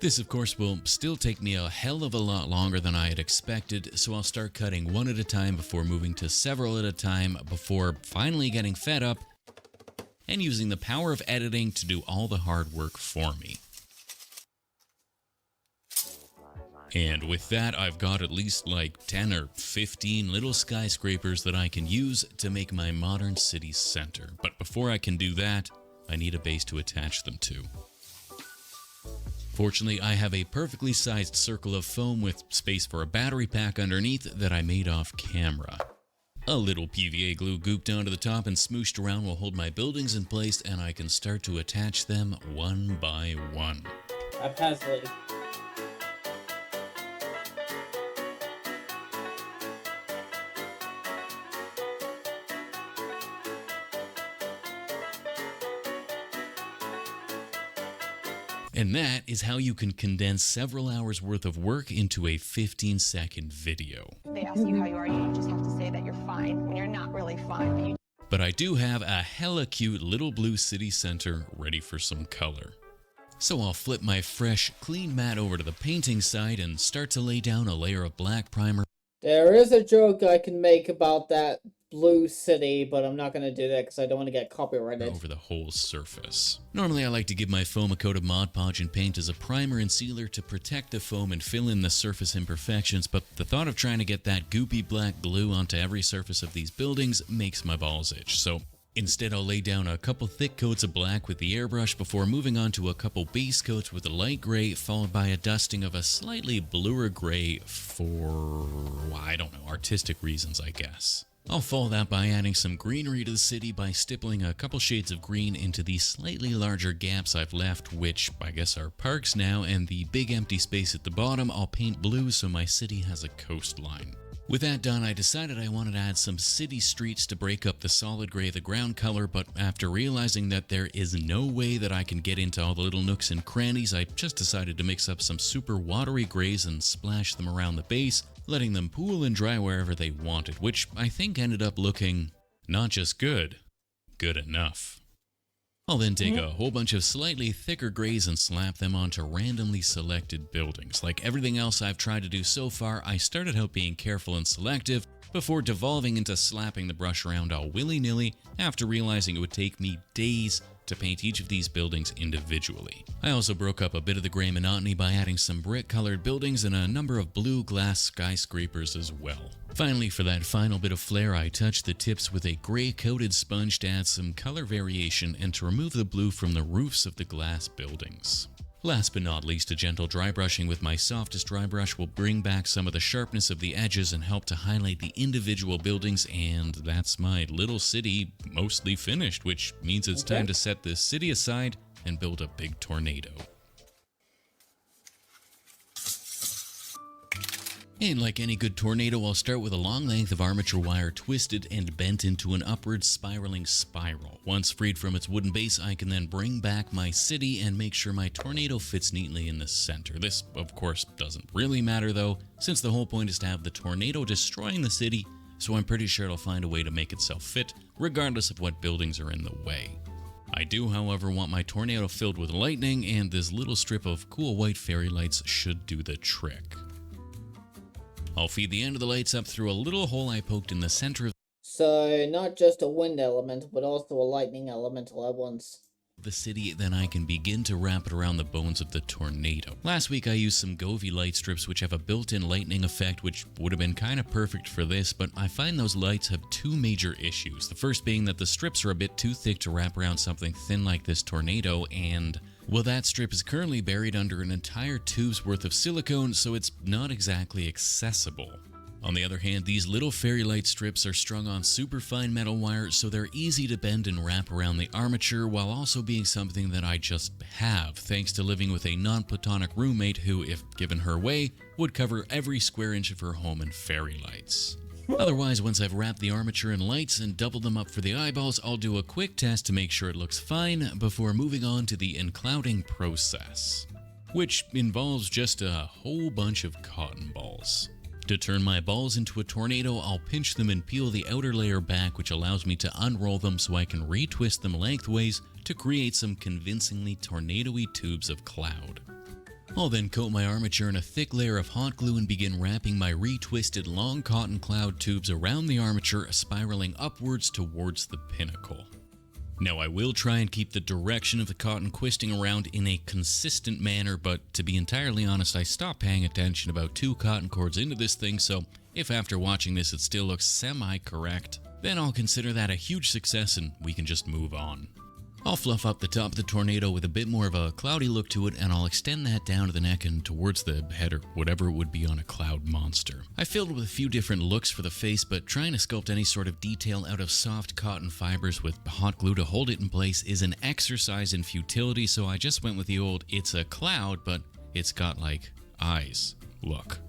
This, of course, will still take me a hell of a lot longer than I had expected, so I'll start cutting one at a time before moving to several at a time before finally getting fed up and using the power of editing to do all the hard work for me. And with that, I've got at least like 10 or 15 little skyscrapers that I can use to make my modern city center. But before I can do that, I need a base to attach them to. Fortunately, I have a perfectly sized circle of foam with space for a battery pack underneath that I made off camera. A little PVA glue gooped onto the top and smooshed around will hold my buildings in place, and I can start to attach them one by one. Haphazardly. And that is how you can condense several hours worth of work into a 15-second video. They ask you how you are, you just have to say that you're fine when you're not really fine. But I do have a hella cute little blue city center ready for some color. So I'll flip my fresh, clean mat over to the painting side and start to lay down a layer of black primer. There is a joke I can make about that blue city, but I'm not going to do that because I don't want to get copyrighted. Over the whole surface. Normally I like to give my foam a coat of Mod Podge and paint as a primer and sealer to protect the foam and fill in the surface imperfections, but the thought of trying to get that goopy black glue onto every surface of these buildings makes my balls itch. So instead I'll lay down a couple thick coats of black with the airbrush before moving on to a couple base coats with a light gray, followed by a dusting of a slightly bluer gray for, well, I don't know, artistic reasons I guess. I'll follow that by adding some greenery to the city by stippling a couple shades of green into the slightly larger gaps I've left, which I guess are parks now, and the big empty space at the bottom I'll paint blue so my city has a coastline. With that done, I decided I wanted to add some city streets to break up the solid gray of the ground color, but after realizing that there is no way that I can get into all the little nooks and crannies, I just decided to mix up some super watery grays and splash them around the base, letting them pool and dry wherever they wanted, which I think ended up looking not just good, good enough. I'll then take a whole bunch of slightly thicker grays and slap them onto randomly selected buildings. Like everything else I've tried to do so far, I started out being careful and selective before devolving into slapping the brush around all willy-nilly after realizing it would take me days to paint each of these buildings individually. I also broke up a bit of the gray monotony by adding some brick-colored buildings and a number of blue glass skyscrapers as well. Finally, for that final bit of flair, I touched the tips with a gray-coated sponge to add some color variation and to remove the blue from the roofs of the glass buildings. Last but not least, a gentle dry brushing with my softest dry brush will bring back some of the sharpness of the edges and help to highlight the individual buildings, and that's my little city mostly finished, which means it's time to set this city aside and build a big tornado. And like any good tornado, I'll start with a long length of armature wire twisted and bent into an upward spiraling spiral. Once freed from its wooden base, I can then bring back my city and make sure my tornado fits neatly in the center. This, of course, doesn't really matter though, since the whole point is to have the tornado destroying the city, so I'm pretty sure it'll find a way to make itself fit, regardless of what buildings are in the way. I do, however, want my tornado filled with lightning, and this little strip of cool white fairy lights should do the trick. I'll feed the end of the lights up through a little hole I poked in the center of So, not just a wind element, but also a lightning elemental at once. the city, then I can begin to wrap it around the bones of the tornado. Last week I used some Govee light strips which have a built-in lightning effect, which would have been kind of perfect for this, but I find those lights have two major issues. The first being that the strips are a bit too thick to wrap around something thin like this tornado, and well, that strip is currently buried under an entire tube's worth of silicone, so it's not exactly accessible. On the other hand, these little fairy light strips are strung on super fine metal wire, so they're easy to bend and wrap around the armature, while also being something that I just have, thanks to living with a non-platonic roommate who, if given her way, would cover every square inch of her home in fairy lights. Otherwise, once I've wrapped the armature in lights and doubled them up for the eyeballs, I'll do a quick test to make sure it looks fine before moving on to the enclouding process, which involves just a whole bunch of cotton balls. To turn my balls into a tornado, I'll pinch them and peel the outer layer back, which allows me to unroll them so I can retwist them lengthways to create some convincingly tornado-y tubes of cloud. I'll then coat my armature in a thick layer of hot glue and begin wrapping my retwisted long cotton cloud tubes around the armature, spiraling upwards towards the pinnacle. Now, I will try and keep the direction of the cotton twisting around in a consistent manner, but to be entirely honest, I stopped paying attention about 2 cotton cords into this thing, so if after watching this it still looks semi-correct, then I'll consider that a huge success and we can just move on. I'll fluff up the top of the tornado with a bit more of a cloudy look to it, and I'll extend that down to the neck and towards the head or whatever it would be on a cloud monster. I filled with a few different looks for the face, but trying to sculpt any sort of detail out of soft cotton fibers with hot glue to hold it in place is an exercise in futility, so I just went with the old "it's a cloud, but it's got like eyes" look.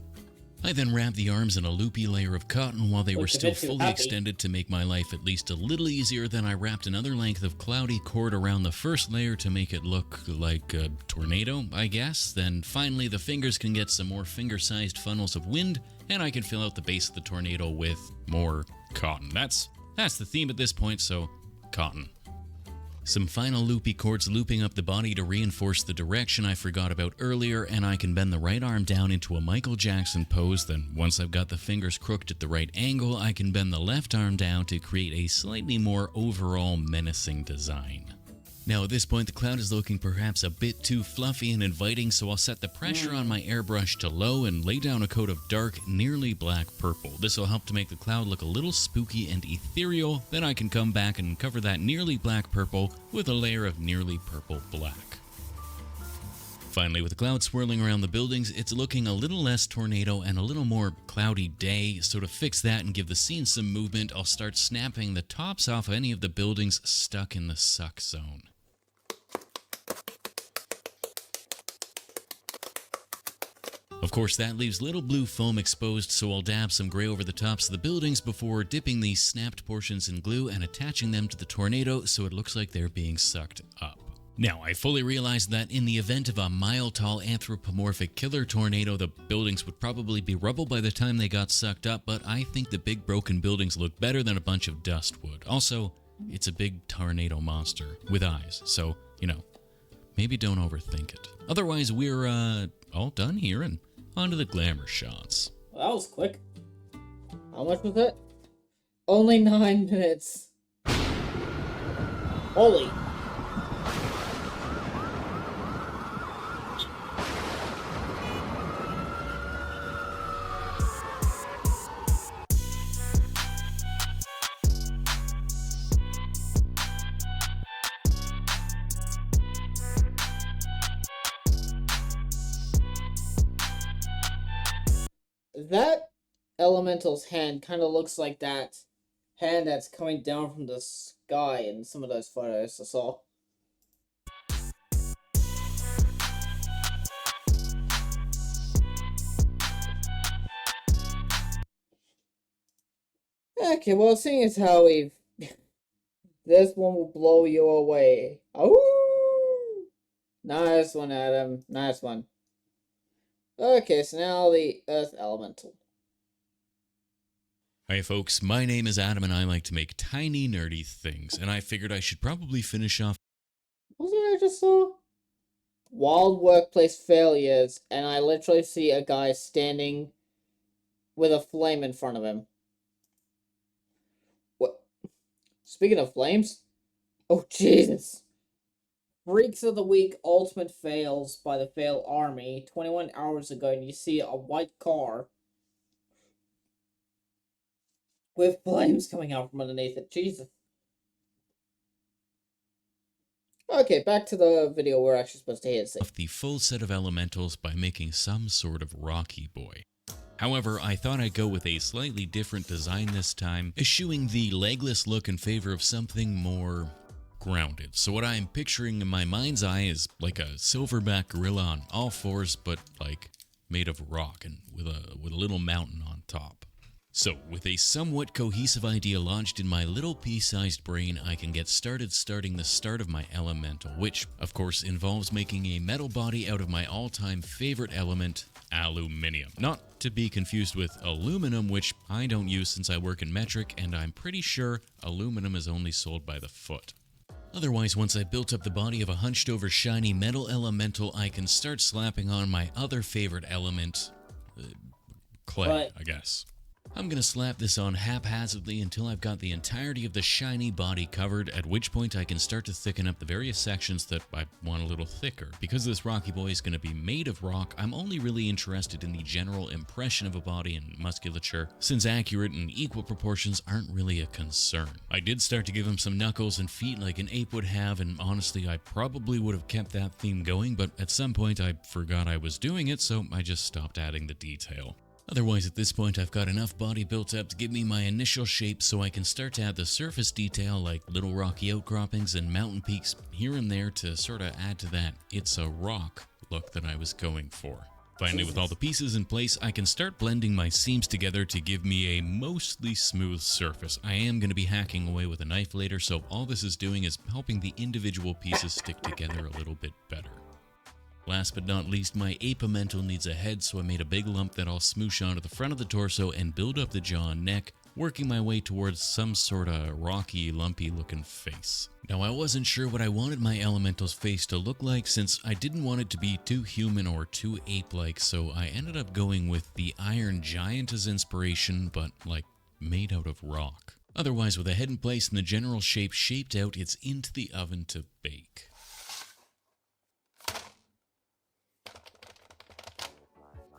I then wrapped the arms in a loopy layer of cotton while they were still fully extended to make my life at least a little easier. Then I wrapped another length of cloudy cord around the first layer to make it look like a tornado, I guess. Then finally the fingers can get some more finger-sized funnels of wind, and I can fill out the base of the tornado with more cotton. That's the theme at this point, so cotton. Some final loopy cords looping up the body to reinforce the direction I forgot about earlier, and I can bend the right arm down into a Michael Jackson pose. Then once I've got the fingers crooked at the right angle, I can bend the left arm down to create a slightly more overall menacing design. Now at this point the cloud is looking perhaps a bit too fluffy and inviting, so I'll set the pressure on my airbrush to low and lay down a coat of dark, nearly black purple. This will help to make the cloud look a little spooky and ethereal. Then I can come back and cover that nearly black purple with a layer of nearly purple black. Finally, with the cloud swirling around the buildings, it's looking a little less tornado and a little more cloudy day, so to fix that and give the scene some movement, I'll start snapping the tops off any of the buildings stuck in the suck zone. Of course, that leaves little blue foam exposed, so I'll dab some gray over the tops of the buildings before dipping these snapped portions in glue and attaching them to the tornado so it looks like they're being sucked up. Now, I fully realize that in the event of a mile-tall anthropomorphic killer tornado, the buildings would probably be rubble by the time they got sucked up, but I think the big broken buildings look better than a bunch of dust would. Also, it's a big tornado monster with eyes, so, maybe don't overthink it. Otherwise, we're all done here and on to the glamour shots. Well, that was quick. How much was it? Only 9 minutes. Holy. That elemental's hand kind of looks like that hand that's coming down from the sky in some of those photos I saw. Okay, well, seeing as how we've... this one will blow you away. Oh, nice one, Adam. Nice one. Okay, so now the Earth Elemental. Hi folks, my name is Adam and I like to make tiny nerdy things, and I figured I should probably finish off... What was it I just saw? Wild workplace failures, and I literally see a guy standing with a flame in front of him. What? Speaking of flames? Oh, Jesus. Freaks of the Week Ultimate Fails by the Fail Army 21 hours ago, and you see a white car with flames coming out from underneath it. Jesus. Okay, back to the video we're actually supposed to hear. The full set of elementals by making some sort of Rocky Boy. However, I thought I'd go with a slightly different design this time, eschewing the legless look in favor of something more grounded. So what I'm picturing in my mind's eye is like a silverback gorilla on all fours, but like made of rock and with a little mountain on top. So, with a somewhat cohesive idea lodged in my little pea-sized brain, I can get started starting the start of my elemental, which, of course, involves making a metal body out of my all-time favorite element, aluminium. Not to be confused with aluminum, which I don't use since I work in metric, and I'm pretty sure aluminum is only sold by the foot. Otherwise, once I built up the body of a hunched-over shiny metal elemental, I can start slapping on my other favorite element, clay, I guess. I'm gonna slap this on haphazardly until I've got the entirety of the shiny body covered, at which point I can start to thicken up the various sections that I want a little thicker. Because this Rocky Boy is gonna be made of rock, I'm only really interested in the general impression of a body and musculature, since accurate and equal proportions aren't really a concern. I did start to give him some knuckles and feet like an ape would have, and honestly I probably would have kept that theme going, but at some point I forgot I was doing it, so I just stopped adding the detail. Otherwise, at this point, I've got enough body built up to give me my initial shape so I can start to add the surface detail like little rocky outcroppings and mountain peaks here and there to sort of add to that "it's a rock" look that I was going for. Finally, with all the pieces in place, I can start blending my seams together to give me a mostly smooth surface. I am going to be hacking away with a knife later, so all this is doing is helping the individual pieces stick together a little bit better. Last but not least, my apemental needs a head, so I made a big lump that I'll smoosh onto the front of the torso and build up the jaw and neck, working my way towards some sort of rocky, lumpy looking face. Now, I wasn't sure what I wanted my elemental's face to look like, since I didn't want it to be too human or too ape-like, so I ended up going with the Iron Giant as inspiration, but like made out of rock. Otherwise, with a head in place and the general shape shaped out, it's into the oven to bake.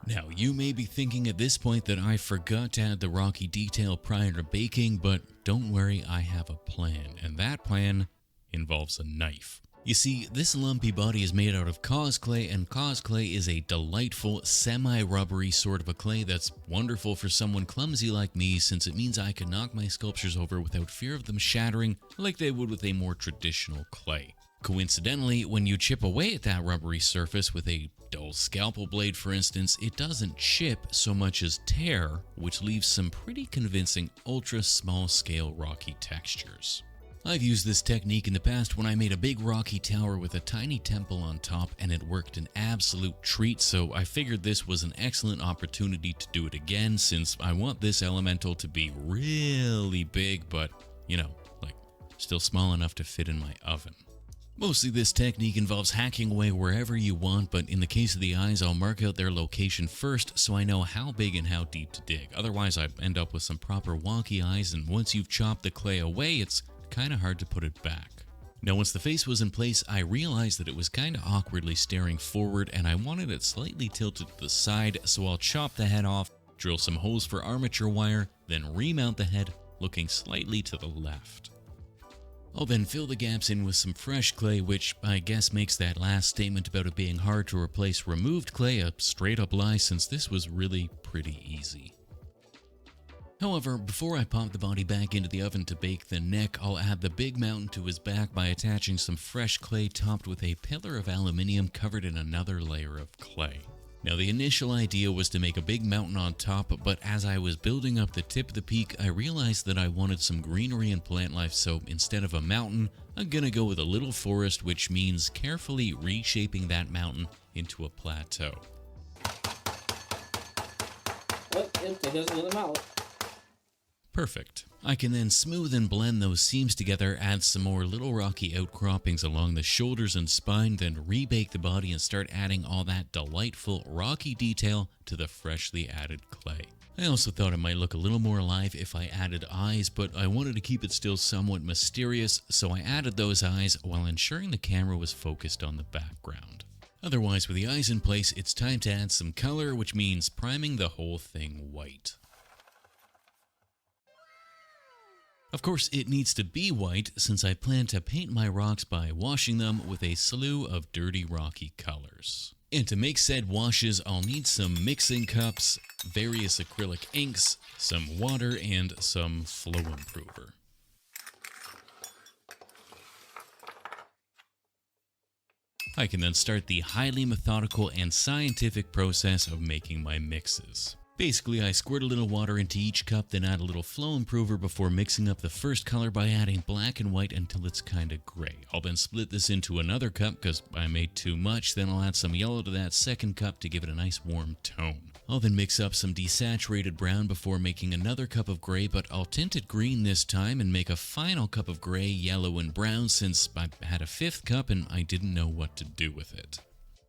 Now, you may be thinking at this point that I forgot to add the rocky detail prior to baking, but don't worry, I have a plan, and that plan involves a knife. You see, this lumpy body is made out of cosclay, and cosclay is a delightful, semi-rubbery sort of a clay that's wonderful for someone clumsy like me, since it means I can knock my sculptures over without fear of them shattering like they would with a more traditional clay. Coincidentally, when you chip away at that rubbery surface with a dull scalpel blade, for instance, it doesn't chip so much as tear, which leaves some pretty convincing ultra small scale rocky textures. I've used this technique in the past when I made a big rocky tower with a tiny temple on top, and it worked an absolute treat, so I figured this was an excellent opportunity to do it again, since I want this elemental to be really big, but, you know, like, still small enough to fit in my oven. Mostly this technique involves hacking away wherever you want, but in the case of the eyes, I'll mark out their location first so I know how big and how deep to dig. Otherwise, I end up with some proper wonky eyes, and once you've chopped the clay away, it's kind of hard to put it back. Now, once the face was in place, I realized that it was kind of awkwardly staring forward, and I wanted it slightly tilted to the side, so I'll chop the head off, drill some holes for armature wire, then remount the head, looking slightly to the left. I'll then fill the gaps in with some fresh clay, which I guess makes that last statement about it being hard to replace removed clay a straight up lie, since this was really pretty easy. However, before I pop the body back into the oven to bake the neck, I'll add the big mountain to his back by attaching some fresh clay topped with a pillar of aluminium covered in another layer of clay. Now, the initial idea was to make a big mountain on top, but as I was building up the tip of the peak, I realized that I wanted some greenery and plant life, so instead of a mountain, I'm gonna go with a little forest, which means carefully reshaping that mountain into a plateau. Oh, yep, take us with them out. Perfect. I can then smooth and blend those seams together, add some more little rocky outcroppings along the shoulders and spine, then rebake the body and start adding all that delightful rocky detail to the freshly added clay. I also thought it might look a little more alive if I added eyes, but I wanted to keep it still somewhat mysterious, so I added those eyes while ensuring the camera was focused on the background. Otherwise, with the eyes in place, it's time to add some color, which means priming the whole thing white. Of course, it needs to be white, since I plan to paint my rocks by washing them with a slew of dirty rocky colors. And to make said washes, I'll need some mixing cups, various acrylic inks, some water, and some flow improver. I can then start the highly methodical and scientific process of making my mixes. Basically, I squirt a little water into each cup, then add a little flow improver before mixing up the first color by adding black and white until it's kinda gray. I'll then split this into another cup because I made too much, then I'll add some yellow to that second cup to give it a nice warm tone. I'll then mix up some desaturated brown before making another cup of gray, but I'll tint it green this time and make a final cup of gray, yellow, and brown since I had a fifth cup and I didn't know what to do with it.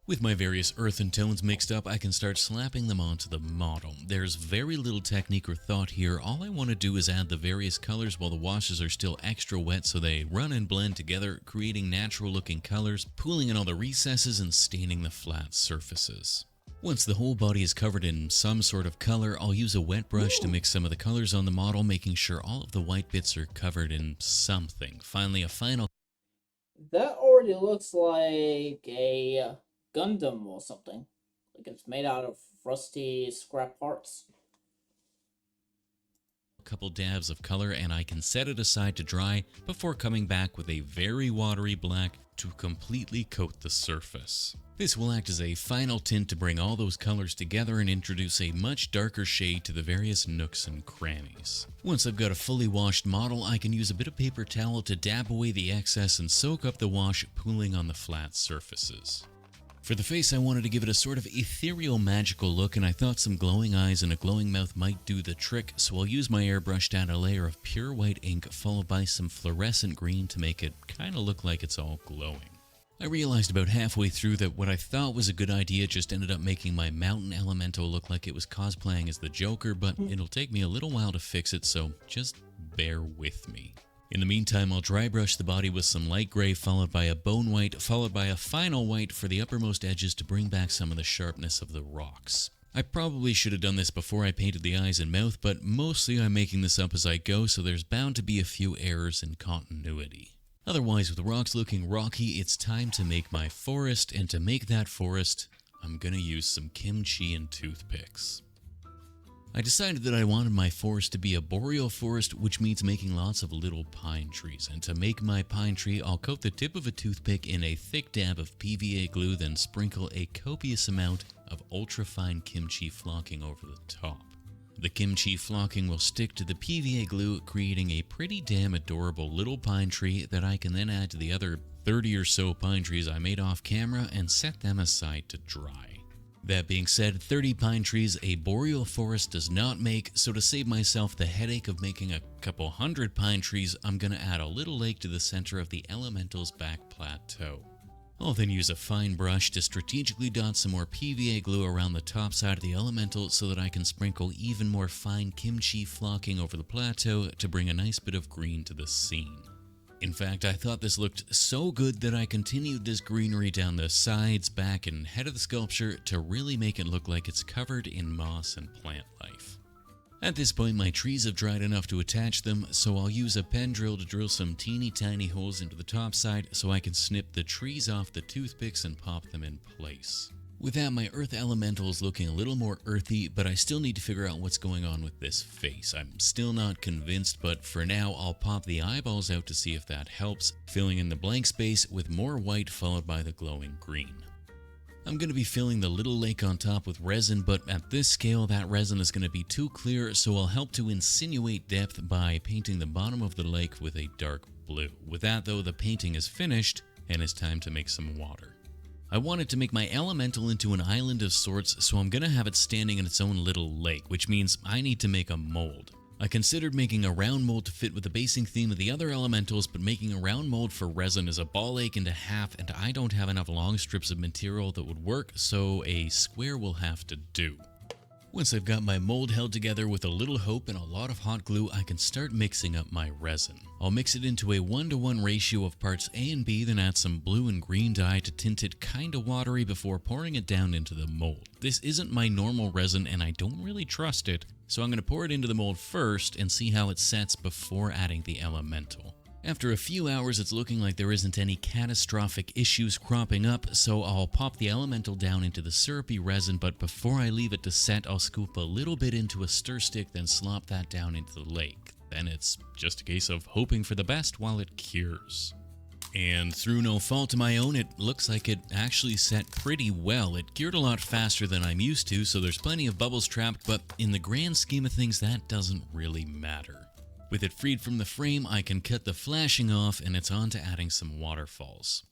With my various earth and tones mixed up, I can start slapping them onto the model. There's very little technique or thought here. All I want to do is add the various colors while the washes are still extra wet so they run and blend together, creating natural looking colors, pooling in all the recesses and staining the flat surfaces. Once the whole body is covered in some sort of color, I'll use a wet brush to mix some of the colors on the model, making sure all of the white bits are covered in something. Finally, a final That already looks like a Gundam or something. Like it's made out of rusty scrap parts. couple dabs of color and I can set it aside to dry before coming back with a very watery black to completely coat the surface. This will act as a final tint to bring all those colors together and introduce a much darker shade to the various nooks and crannies. Once I've got a fully washed model, I can use a bit of paper towel to dab away the excess and soak up the wash pooling on the flat surfaces. For the face, I wanted to give it a sort of ethereal, magical look, and I thought some glowing eyes and a glowing mouth might do the trick, so I'll use my airbrush to add a layer of pure white ink followed by some fluorescent green to make it kind of look like it's all glowing. I realized about halfway through that what I thought was a good idea just ended up making my mountain elemental look like it was cosplaying as the Joker, but it'll take me a little while to fix it, so just bear with me. In the meantime, I'll dry brush the body with some light gray followed by a bone white, followed by a final white for the uppermost edges to bring back some of the sharpness of the rocks. I probably should have done this before I painted the eyes and mouth, but mostly I'm making this up as I go, so there's bound to be a few errors in continuity. Otherwise, with the rocks looking rocky, it's time to make my forest, and to make that forest, I'm gonna use some kimchi and toothpicks. I decided that I wanted my forest to be a boreal forest, which means making lots of little pine trees. And to make my pine tree, I'll coat the tip of a toothpick in a thick dab of PVA glue, then sprinkle a copious amount of ultra-fine kimchi flocking over the top. The kimchi flocking will stick to the PVA glue, creating a pretty damn adorable little pine tree that I can then add to the other 30 or so pine trees I made off camera and set them aside to dry. That being said, 30 pine trees a boreal forest does not make, so to save myself the headache of making a couple hundred pine trees, I'm gonna add a little lake to the center of the elemental's back plateau. I'll then use a fine brush to strategically dot some more PVA glue around the top side of the elemental so that I can sprinkle even more fine kimchi flocking over the plateau to bring a nice bit of green to the scene. In fact, I thought this looked so good that I continued this greenery down the sides, back, and head of the sculpture to really make it look like it's covered in moss and plant life. At this point, my trees have dried enough to attach them, so I'll use a pen drill to drill some teeny tiny holes into the top side so I can snip the trees off the toothpicks and pop them in place. With that, my earth elemental is looking a little more earthy, but I still need to figure out what's going on with this face. I'm still not convinced, but for now I'll pop the eyeballs out to see if that helps, filling in the blank space with more white followed by the glowing green. I'm going to be filling the little lake on top with resin, but at this scale that resin is going to be too clear, so I'll help to insinuate depth by painting the bottom of the lake with a dark blue. With that though, the painting is finished and it's time to make some water. I wanted to make my elemental into an island of sorts, so I'm gonna have it standing in its own little lake, which means I need to make a mold. I considered making a round mold to fit with the basing theme of the other elementals, but making a round mold for resin is a ball ache and a half, and I don't have enough long strips of material that would work, so a square will have to do. Once I've got my mold held together with a little hope and a lot of hot glue, I can start mixing up my resin. I'll mix it into a 1:1 ratio of parts A and B, then add some blue and green dye to tint it kinda watery before pouring it down into the mold. This isn't my normal resin and I don't really trust it, so I'm going to pour it into the mold first and see how it sets before adding the elemental. After a few hours, it's looking like there isn't any catastrophic issues cropping up, so I'll pop the elemental down into the syrupy resin, but before I leave it to set, I'll scoop a little bit into a stir stick, then slop that down into the lake. Then it's just a case of hoping for the best while it cures. And through no fault of my own, it looks like it actually set pretty well. It cured a lot faster than I'm used to, so there's plenty of bubbles trapped, but in the grand scheme of things, that doesn't really matter. With it freed from the frame, I can cut the flashing off, and it's on to adding some waterfalls.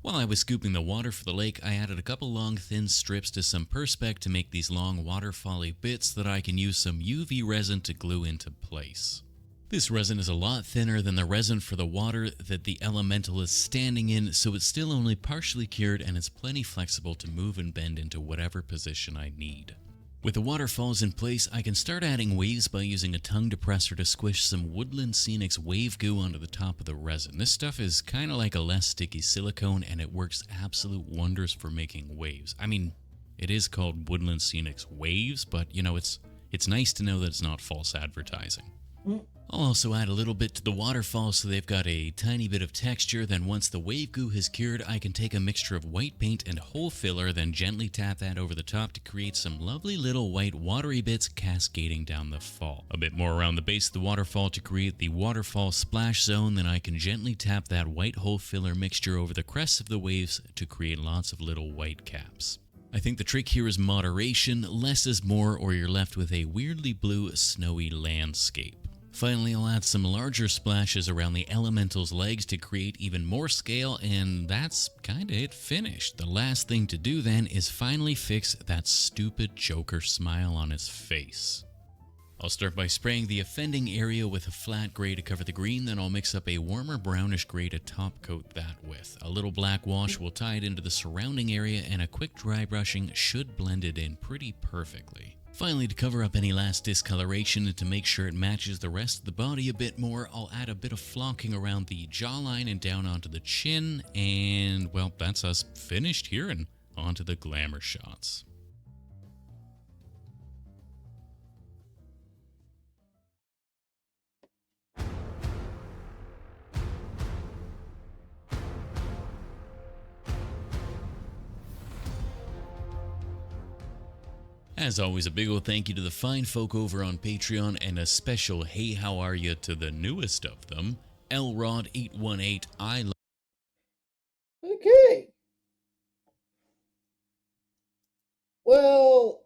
While I was scooping the water for the lake, I added a couple long thin strips to some Perspex to make these long waterfall-y bits that I can use some UV resin to glue into place. This resin is a lot thinner than the resin for the water that the elemental is standing in, so it's still only partially cured and it's plenty flexible to move and bend into whatever position I need. With the waterfalls in place, I can start adding waves by using a tongue depressor to squish some Woodland Scenics wave goo onto the top of the resin. This stuff is kind of like a less sticky silicone and it works absolute wonders for making waves. I mean, it is called Woodland Scenics Waves, but you know, it's nice to know that it's not false advertising. I'll also add a little bit to the waterfall so they've got a tiny bit of texture. Then once the wave goo has cured, I can take a mixture of white paint and hole filler, then gently tap that over the top to create some lovely little white watery bits cascading down the fall. A bit more around the base of the waterfall to create the waterfall splash zone, then I can gently tap that white hole filler mixture over the crests of the waves to create lots of little white caps. I think the trick here is moderation, less is more, or you're left with a weirdly blue, snowy landscape. Finally, I'll add some larger splashes around the elemental's legs to create even more scale, and that's kinda it finished. The last thing to do then is finally fix that stupid Joker smile on his face. I'll start by spraying the offending area with a flat gray to cover the green, then I'll mix up a warmer brownish gray to top coat that with. A little black wash will tie it into the surrounding area, and a quick dry brushing should blend it in pretty perfectly. Finally, to cover up any last discoloration and to make sure it matches the rest of the body a bit more, I'll add a bit of flocking around the jawline and down onto the chin, and well, that's us finished here and onto the glamour shots. As always, a big ol' thank you to the fine folk over on Patreon, and a special hey how are you to the newest of them, Elrod818. Okay. Well,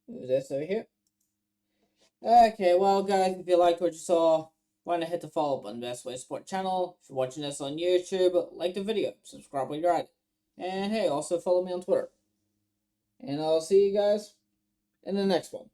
who's this over here? Okay, well guys, if you liked what you saw, why not hit the follow button, best way to support the channel. If you're watching this on YouTube, like the video, subscribe when you're at it. And hey, also follow me on Twitter. And I'll see you guys in the next one.